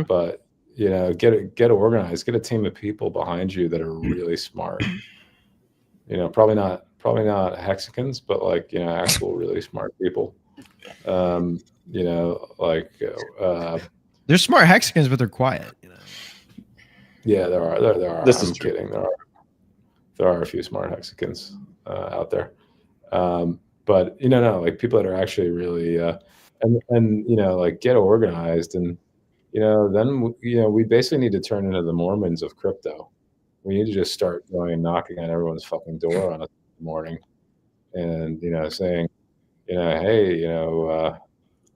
But you know, get organized, get a team of people behind you that are really smart. You know, probably not hexagons, but like, you know, actual really smart people. You know, like they're smart hexagons, but they're quiet. You know. Yeah, there are. This I'm is true. kidding. There are a few smart hexagons out there. But you know, no, like people that are actually really and you know, like get organized, and you know, then you know, we basically need to turn into the Mormons of crypto. We need to just start going and knocking on everyone's fucking door on a morning, and you know, saying, you know, hey, you know,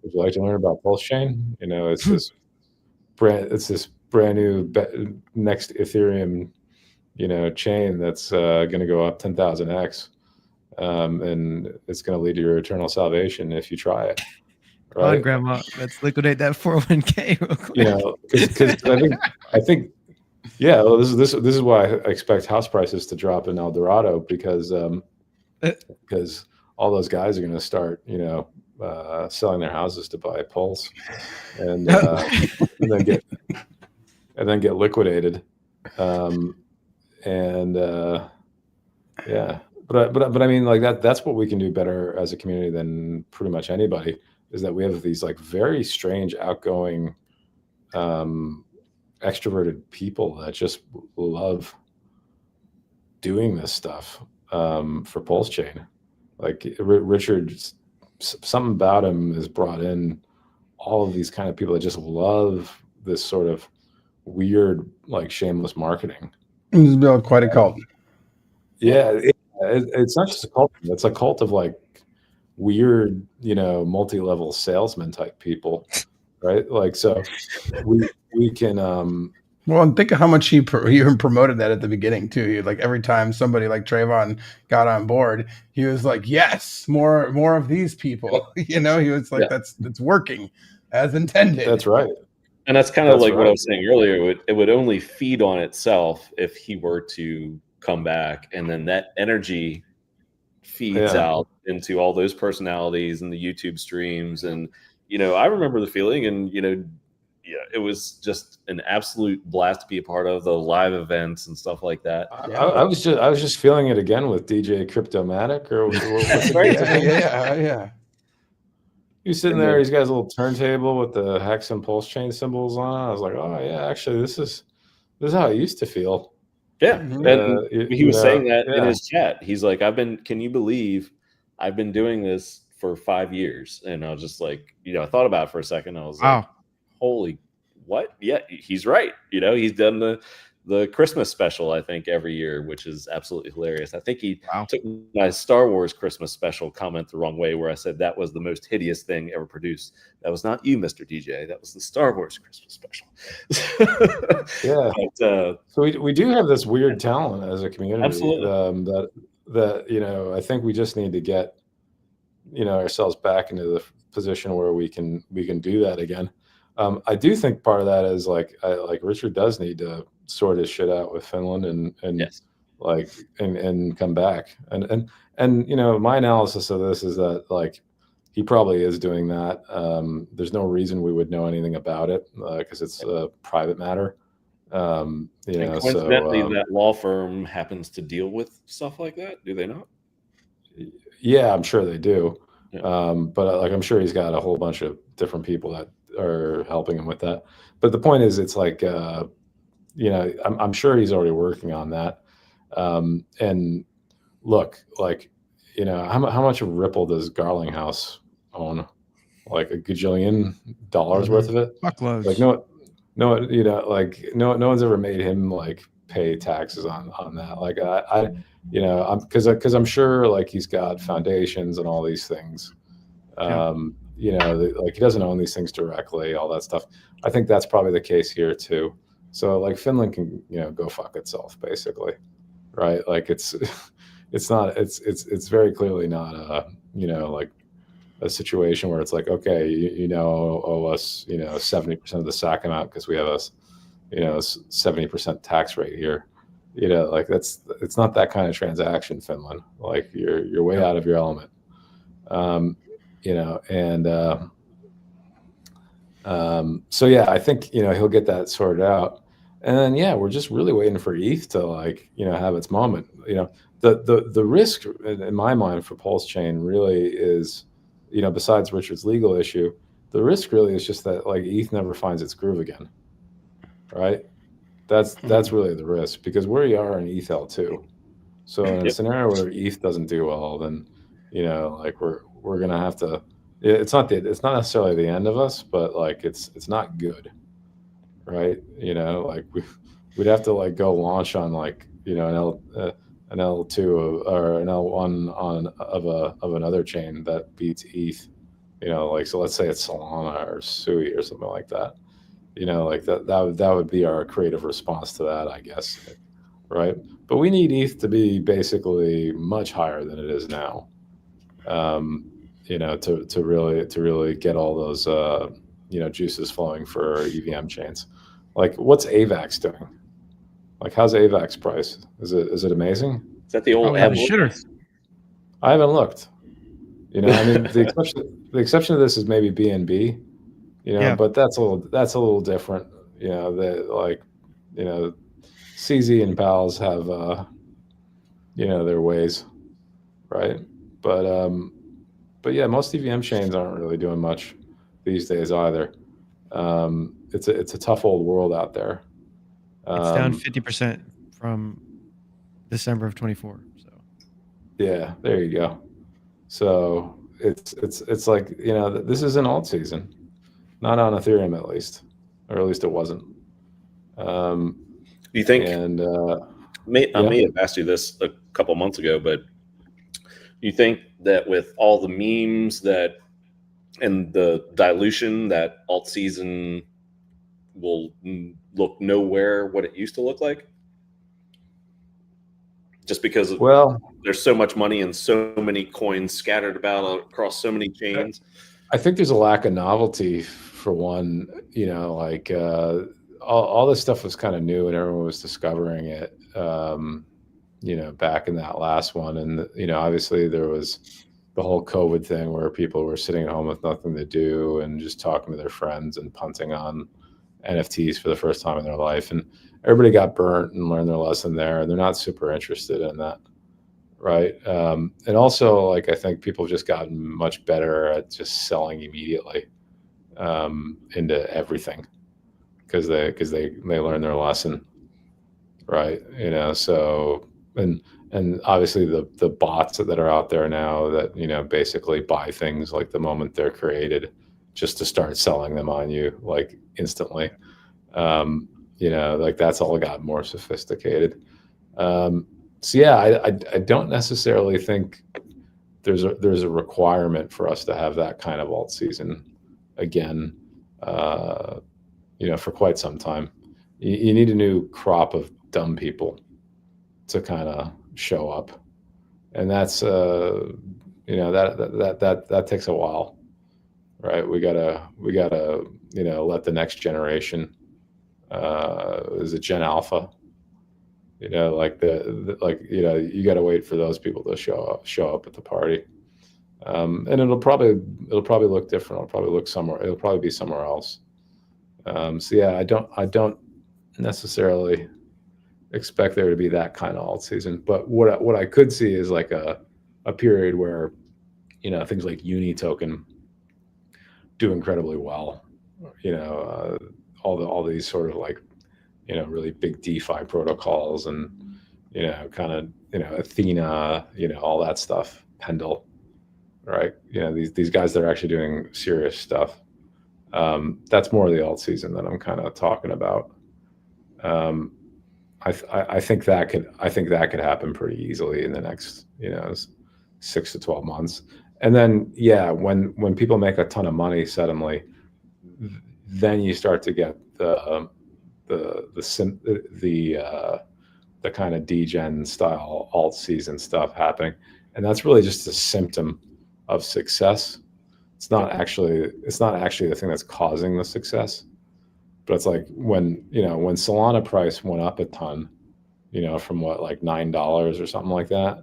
would you like to learn about PulseChain? You know, it's this brand new next Ethereum, you know, chain that's going to go up 10,000x. And it's going to lead to your eternal salvation if you try it. Right? Come on, Grandma, let's liquidate that 401k real quick. You know, because I think, yeah. Well, this is why I expect house prices to drop in El Dorado, because all those guys are going to start, you know, selling their houses to buy Pulse, and then get liquidated, yeah. But I mean, like that's what we can do better as a community than pretty much anybody, is that we have these like very strange, outgoing, extroverted people that just love doing this stuff for PulseChain. Like Richard, something about him has brought in all of these kind of people that just love this sort of weird, like shameless marketing. It's built quite a cult. Yeah. It's not just a cult. It's a cult of like weird, you know, multi-level salesman type people, right? Like, so we can. Well, and think of how much he even promoted that at the beginning too. Like every time somebody like Trayvon got on board, he was like, "Yes, more of these people." You know, he was like, "That's working as intended." That's right. And that's kind of like what I was saying earlier. It would only feed on itself if he were to come back, and then that energy feeds out into all those personalities and the YouTube streams. And you know, I remember the feeling, and you know, yeah, it was just an absolute blast to be a part of the live events and stuff like that. I was just feeling it again with DJ Cryptomatic, or what's right? Yeah. He's sitting there. He's got his little turntable with the hex and PulseChain symbols on. I was like, oh yeah, actually, this is how it used to feel. Yeah, and he was saying that in his chat. He's like, can you believe I've been doing this for 5 years? And I was just like, you know, I thought about it for a second. I was like, holy, what? Yeah, he's right. You know, he's done the Christmas special, I think, every year, which is absolutely hilarious. I think he took my Star Wars Christmas special comment the wrong way, where I said that was the most hideous thing ever produced. That was not you, Mr. DJ. That was the Star Wars Christmas special. Yeah. But, so we do have this weird talent as a community. Absolutely. That you know, I think we just need to get, you know, ourselves back into position where we can do that again. I do think part of that is like Richard does need to sort his shit out with Finland and Yes. and come back. And you know, my analysis of this is that like he probably is doing that. There's no reason we would know anything about it because it's a private matter. You And know, coincidentally, so that law firm happens to deal with stuff like that. Do they not? yeah, I'm sure they do. Yeah. But like I'm sure he's got a whole bunch of different people that are helping him with that. But the point is, it's like you know, I'm sure he's already working on that. And look, like, you know, how much of Ripple does Garlinghouse own? Like a gajillion dollars worth of it? Fuckloads. Like no, you know, like no one's ever made him like pay taxes on that. Like I you know, because I'm sure like he's got foundations and all these things. You know, like he doesn't own these things directly, all that stuff. I think that's probably the case here too. So like Finland can, you know, go fuck itself basically, right? Like it's very clearly not a, you know, like a situation where it's like, okay, you know, owe us, you know, 70% of the SAC amount because we have a, you know, 70% tax rate here. You know, like it's not that kind of transaction, Finland. Like you're way out of your element. You know, and so yeah, I think, you know, he'll get that sorted out. And then yeah, we're just really waiting for ETH to like, you know, have its moment. You know, the risk in my mind for PulseChain really is, you know, besides Richard's legal issue, the risk really is just that like ETH never finds its groove again. Right? That's really the risk because we are in ETH L2. So in a scenario where ETH doesn't do well, then, you know, like we're gonna have to. It's not necessarily the end of us, but like it's not good, right? You know, like we'd have to like go launch on like, you know, an L2 or an L1 of another chain that beats ETH. You know, like so let's say it's Solana or Sui or something like that. You know, like that would be our creative response to that, I guess, right? But we need ETH to be basically much higher than it is now, you know, to really get all those you know, juices flowing for EVM chains. Like, what's AVAX doing? Like, how's AVAX price? Is it amazing? Is that the old shitter? I haven't looked. You know, I mean, the exception to this is maybe BNB. You know, but that's a little different. You know, like, you know, CZ and pals have you know, their ways, right? But yeah, most EVM chains aren't really doing much these days either. It's a tough old world out there. It's down 50% from December of 24. So yeah, there you go. So it's like, you know, this is an alt season, not on Ethereum at least, or at least it wasn't. Do you think? And I may have asked you this a couple months ago, but do you think that with all the memes that and the dilution, that alt season will look nowhere what it used to look like? Just because there's so much money and so many coins scattered about across so many chains. I think there's a lack of novelty for one. You know, like all this stuff was kind of new and everyone was discovering it. You know, back in that last one, and you know, obviously there was the whole COVID thing where people were sitting at home with nothing to do and just talking to their friends and punting on NFTs for the first time in their life, and everybody got burnt and learned their lesson there, and they're not super interested in that, right? And also, like, I think people have just gotten much better at just selling immediately into everything because they learned their lesson, right? You know, so and obviously the bots that are out there now that, you know, basically buy things like the moment they're created just to start selling them on you like instantly. You know, like that's all got more sophisticated. So yeah, I don't necessarily think there's a requirement for us to have that kind of alt season again, you know, for quite some time. You need a new crop of dumb people to kind of show up, and that's you know, that takes a while. right? We gotta let the next generation, is it Gen Alpha? Like you got to wait for those people to show up at the party, and it'll probably look different. It'll probably be somewhere else. So yeah, I don't necessarily expect there to be that kind of alt season, but what I could see is like a period where things like Uni token do incredibly well. All these sort of like really big DeFi protocols and kind of Athena, all that stuff, Pendle, right? These guys that are actually doing serious stuff. That's more of the alt season that I'm kind of talking about. I think that could happen pretty easily in the next 6 to 12 months. And then when people make a ton of money suddenly, then you start to get the kind of degen style alt season stuff happening, and that's really just a symptom of success. It's not actually the thing that's causing the success, but it's like when Solana price went up a ton, from like $9 or something like that,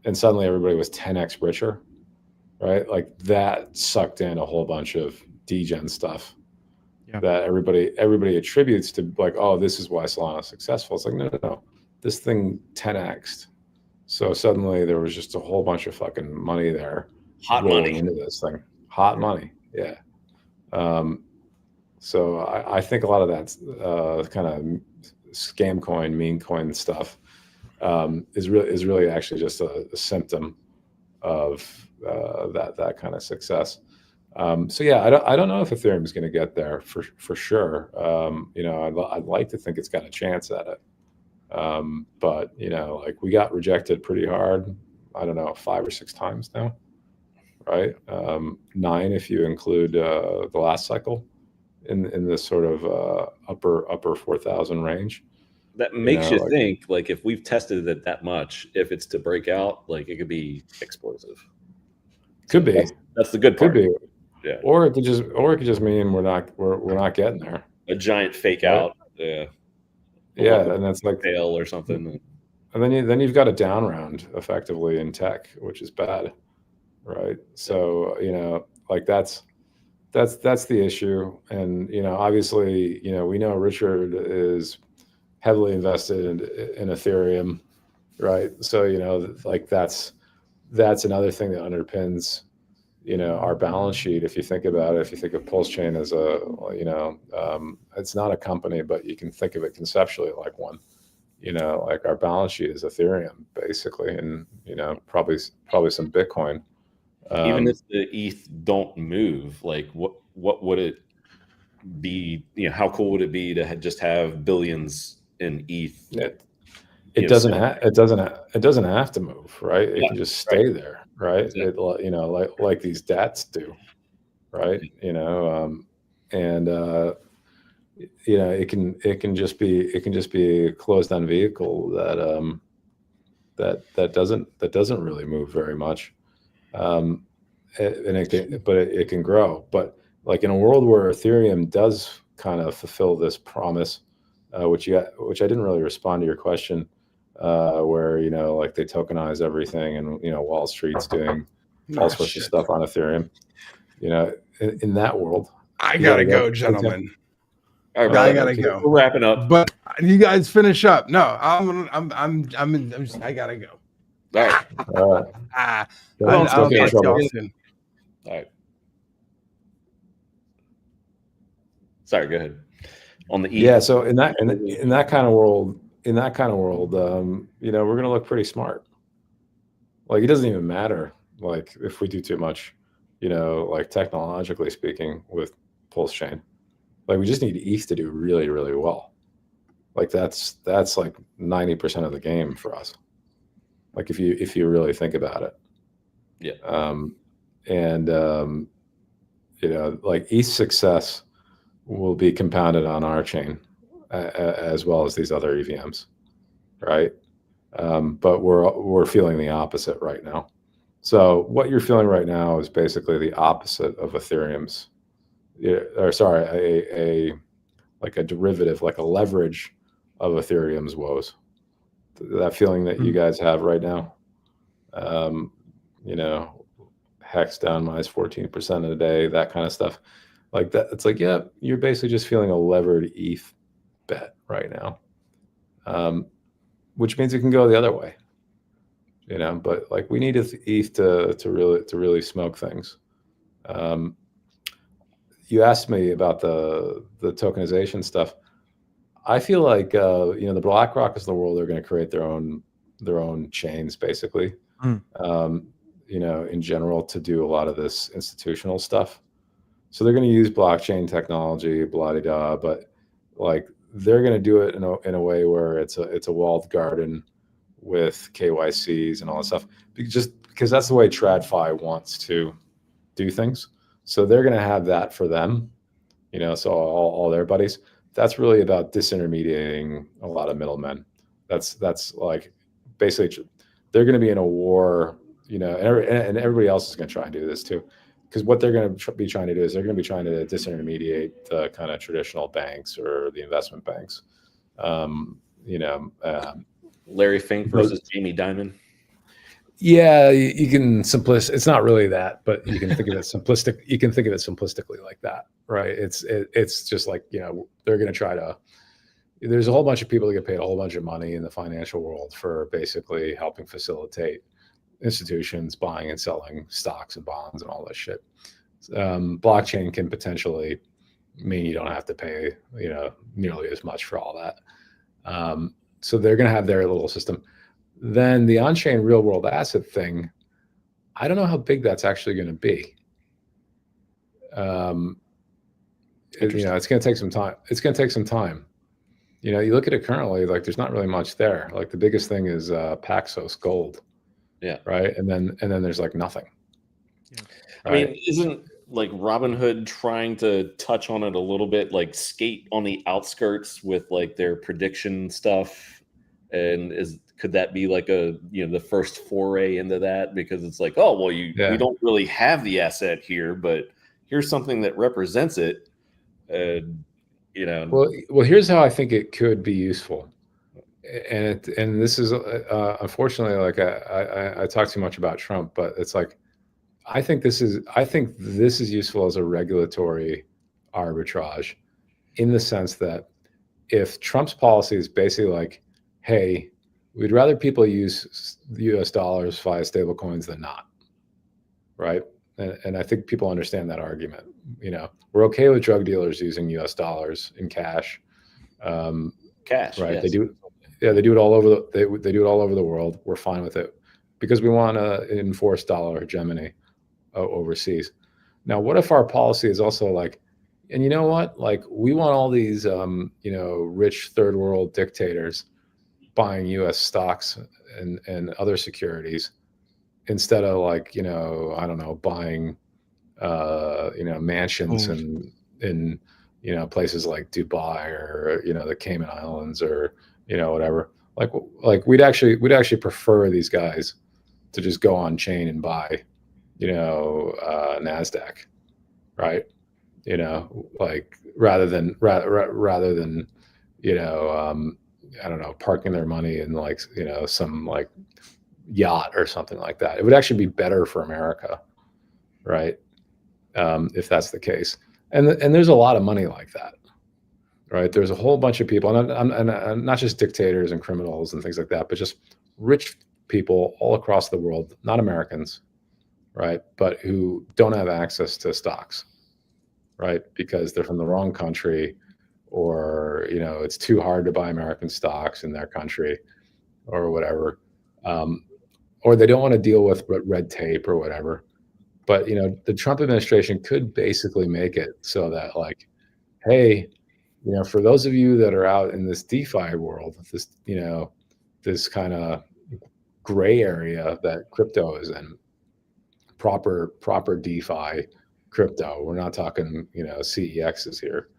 and suddenly everybody was 10x richer, right? Like that sucked in a whole bunch of degen stuff. Yeah. That everybody attributes to like, oh, this is why Solana is successful. It's like, no, this thing 10x'd. So suddenly there was just a whole bunch of fucking money there. Hot money into this thing. Hot money. Yeah. So I think a lot of that's kind of scam coin, meme coin stuff is really actually just a symptom of that kind of success. So yeah, I don't know if Ethereum is going to get there for sure. I'd like to think it's got a chance at it. But like we got rejected pretty hard. I don't know, 5 or 6 times now, right? 9 if you include the last cycle in this sort of upper 4,000 range. That makes you think, like, if we've tested it that much, if it's to break out, like it could be explosive. Could be. That's the good part. Could be. Yeah. Or it could just mean we're not getting there. A giant fake out. Yeah. Yeah, and that's like fail or something. And then you've got a down round effectively in tech, which is bad, right? So like that's the issue, and obviously we know Richard is heavily invested in Ethereum, right? So like that's another thing that underpins our balance sheet. If you think about it, if you think of PulseChain as it's not a company, but you can think of it conceptually like one. Like our balance sheet is Ethereum basically, and probably some Bitcoin. Even if the ETH don't move, like what would it be? How cool would it be to just have billions in ETH? It doesn't have to move, right? It can just stay there, right? Exactly. Like these DATs do, right? And it can just be a closed-end vehicle that doesn't really move very much, and it can grow. But like in a world where Ethereum does kind of fulfill this promise, which I didn't really respond to your question, where like they tokenize everything, and Wall Street's doing all sorts of stuff on Ethereum. In that world, I gotta go, gentlemen. All right, I gotta go. We're wrapping up, but you guys finish up. No, I gotta go. All right. I'll talk to y'all soon. All right. Sorry, go ahead. On the ETH. Yeah, so in that kind of world, we're gonna look pretty smart. Like it doesn't even matter, like if we do too much, like technologically speaking, with PulseChain. Like we just need ETH to do really, really well. Like that's like 90% of the game for us. Like if you really think about it. Yeah. Like ETH success will be compounded on our chain as well as these other EVMs, right? But we're feeling the opposite right now. So what you're feeling right now is basically the opposite of Ethereum's, or sorry, a derivative, like a leverage of Ethereum's woes. That feeling that you guys have right now, hex down minus 14% a day, that kind of stuff, like that. It's like, yeah, you're basically just feeling a levered ETH bet right now, which means it can go the other way. But like we need ETH to really smoke things. You asked me about the tokenization stuff. I feel like the BlackRock of the world are going to create their own chains, basically. In general, to do a lot of this institutional stuff. So they're going to use blockchain technology, blah de da, but like they're going to do it in a way where it's a walled garden with KYCs and all that stuff, because that's the way TradFi wants to do things. So they're going to have that for them, so all their buddies. That's really about disintermediating a lot of middlemen. That's like basically they're going to be in a war, and everybody else is going to try and do this too, because what they're going to be trying to do is they're going to be trying to disintermediate the kind of traditional banks or the investment banks. Larry Fink versus Jamie Dimon. Yeah, you can it's not really that, but you can think of it simplistic. You can think of it simplistically like that, right? It's just like, they're going to try to. There's a whole bunch of people that get paid a whole bunch of money in the financial world for basically helping facilitate institutions buying and selling stocks and bonds and all this shit. Blockchain can potentially mean you don't have to pay, nearly as much for all that. So they're going to have their little system. Then the on-chain real-world asset thing, I don't know how big that's actually going to be. It's going to take some time. It's going to take some time. You look at it currently, like there's not really much there. Like the biggest thing is Paxos Gold. Yeah. Right. And then there's like nothing. Yeah. Right? I mean, isn't like Robinhood trying to touch on it a little bit, like skate on the outskirts with like their prediction stuff? And could that be like the first foray into that? Because it's like, oh, well, we don't really have the asset here, but here's something that represents it. Well, here's how I think it could be useful. And this is unfortunately, like I talk too much about Trump, but it's like I think this is useful as a regulatory arbitrage, in the sense that if Trump's policy is basically like, hey, we'd rather people use US dollars via stable coins than not, right? And I think people understand that argument. We're okay with drug dealers using US dollars in cash. Cash, right? Yes. They do. Yeah, they do it all over they do it all over the world. We're fine with it because we want to enforce dollar hegemony overseas. Now, what if our policy is also like, and you know what? Like we want all these rich third world dictators buying US stocks and other securities instead of like, I don't know, buying mansions in places like Dubai or the Cayman Islands or whatever. Like we'd actually prefer these guys to just go on chain and buy NASDAQ, right? Like rather than I don't know, parking their money in like some like yacht or something like that. It would actually be better for America, right? If that's the case. And there's a lot of money like that, right? There's a whole bunch of people, and not just dictators and criminals and things like that, but just rich people all across the world, not Americans, right? But who don't have access to stocks, right? Because they're from the wrong country, or it's too hard to buy American stocks in their country, or whatever, or they don't want to deal with red tape or whatever. But the Trump administration could basically make it so that, like, hey, for those of you that are out in this DeFi world, this kind of gray area that crypto is in, proper DeFi crypto. We're not talking CEXs here.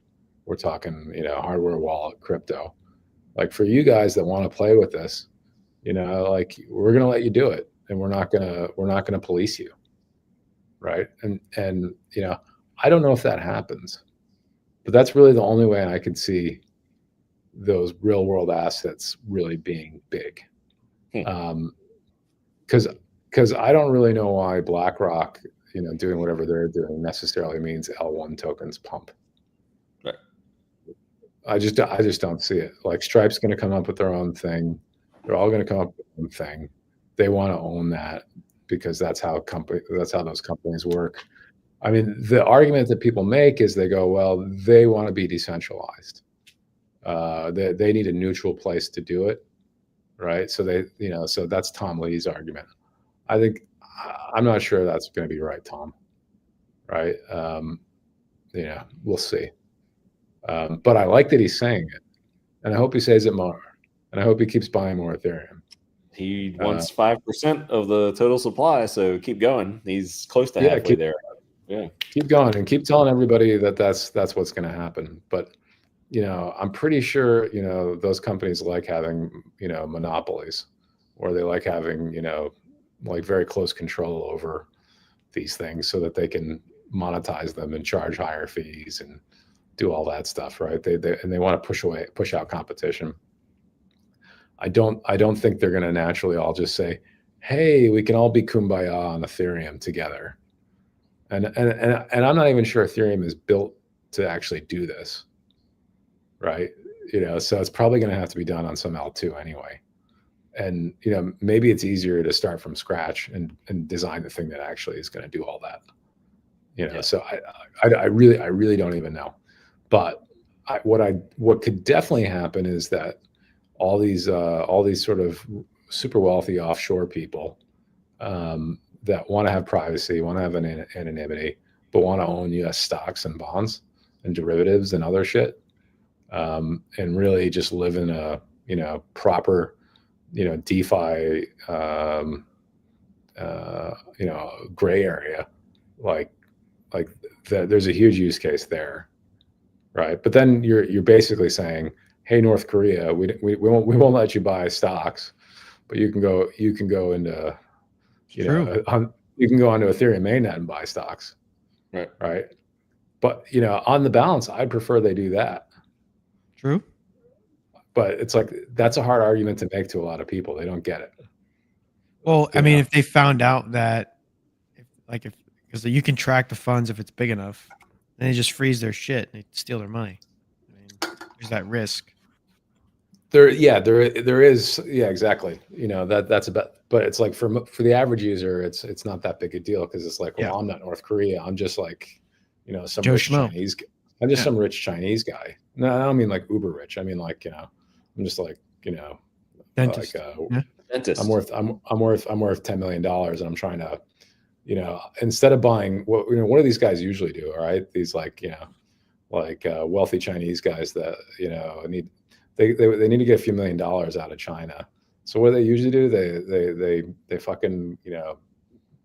We're talking hardware wallet crypto. Like for you guys that want to play with this, like we're gonna let you do it. and we're not gonna police you, right? And you know, I don't know if that happens, but that's really the only way I could see those real world assets really being big. Because I don't really know why BlackRock, you know, doing whatever they're doing necessarily means L1 tokens pump. Right. I just don't see it. Like Stripe's going to come up with their own thing. They're all going to come up with their own thing. They want to own that because that's how those companies work. I mean, the argument that people make is they go, well, they want to be decentralized. They need a neutral place to do it, right? So so that's Tom Lee's argument. I think I'm not sure that's going to be right, Tom. Right? We'll see. But I like that he's saying it, and I hope he says it more, and I hope he keeps buying more Ethereum. He wants 5% of the total supply, so keep going. He's close to halfway there. Yeah, keep going and keep telling everybody that that's what's going to happen. But I'm pretty sure those companies like having monopolies, or they like having like very close control over these things so that they can monetize them and charge higher fees and do all that stuff, right? They want to push out competition. I don't think they're going to naturally all just say, hey, we can all be kumbaya on Ethereum together. And I'm not even sure Ethereum is built to actually do this, right? So it's probably going to have to be done on some L2 anyway. And maybe it's easier to start from scratch and design the thing that actually is going to do all that. So I really don't even know. But what could definitely happen is that all these sort of super wealthy offshore people that want to have privacy, want to have anonymity, but want to own U.S. stocks and bonds and derivatives and other shit, and really just live in a proper DeFi gray area, like there's a huge use case there, right? But then you're basically saying, hey, North Korea, we won't let you buy stocks, but you can go into you can go onto Ethereum mainnet and buy stocks, right? But on the balance, I'd prefer they do that. True. But it's like that's a hard argument to make to a lot of people. They don't get it. Well, I mean, if they found out that, because you can track the funds if it's big enough, then they just freeze their shit and they steal their money. I mean, there's that risk. There is, exactly. That's about, but it's like for the average user, it's not that big a deal because it's like, well, I'm not North Korea. I'm just like, some Joe rich Schmo. Chinese. I'm just some rich Chinese guy. No, I don't mean like uber rich. I mean like, I'm just like, dentist. Dentist. I'm worth $10 million, and I'm trying to, instead of buying what do these guys usually do? All right, these wealthy Chinese guys that need they need to get a few $1 million out of China. So what do they usually do? They fucking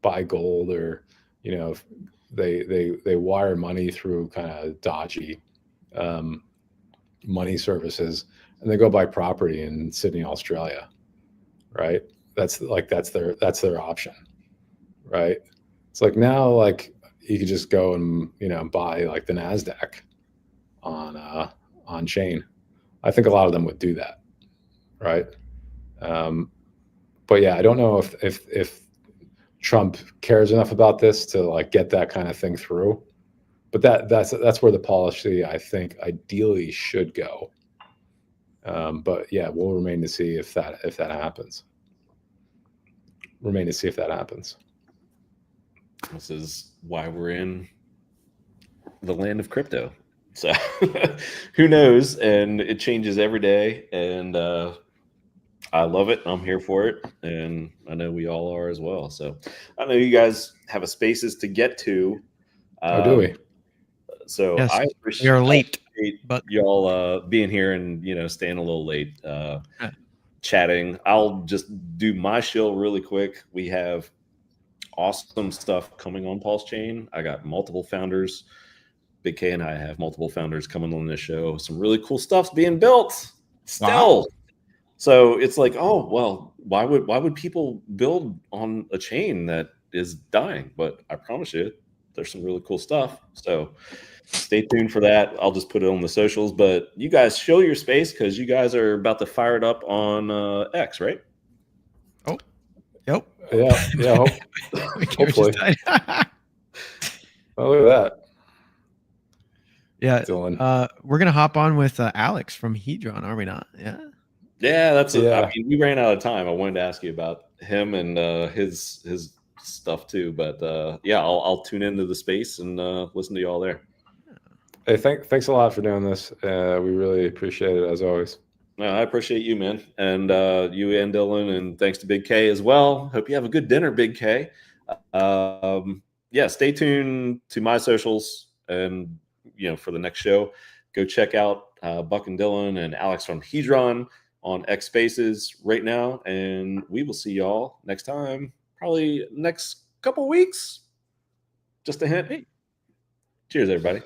buy gold, or they wire money through kind of dodgy money services, and they go buy property in Sydney, Australia, right? That's their option, right? It's like now, like you could just go and buy like the NASDAQ on chain. I think a lot of them would do that, right? But yeah, I don't know if Trump cares enough about this to like get that kind of thing through. But that's where the policy, I think, ideally should go. But yeah, we'll remain to see if that happens. This is why we're in the land of crypto. So who knows? And it changes every day. And I love it. I'm here for it. And I know we all are as well. So I know you guys have a spaces to get to. Do we? So yes, I we are late, but y'all being here and staying a little late, chatting. I'll just do my shill really quick. We have awesome stuff coming on PulseChain. I got multiple founders. Big K and I have multiple founders coming on this show. Some really cool stuff's being built still. So it's like, oh well, why would people build on a chain that is dying? But I promise you, there's some really cool stuff. So stay tuned for that. I'll just put it on the socials. But you guys show your space because you guys are about to fire it up on X, right? Oh, yep. Yeah. Hopefully. Oh, look at that. Yeah, Dylan. we're gonna hop on with Alex from Hedron, are we not? Yeah. Yeah, I Yeah. mean, we ran out of time. I wanted to ask you about him and his stuff too, but yeah, I'll tune into the space and listen to you all there. Hey, thanks a lot for doing this. We really appreciate it as always. No, I appreciate you, man, and you and Dylan, and thanks to Big K as well. Hope you have a good dinner, Big K. Yeah, stay tuned to my socials, and for the next show, go check out Buck and Dylan and Alex from Hedron on X Spaces right now, and we will see y'all next time, probably next couple weeks. Just a hint. Cheers, everybody.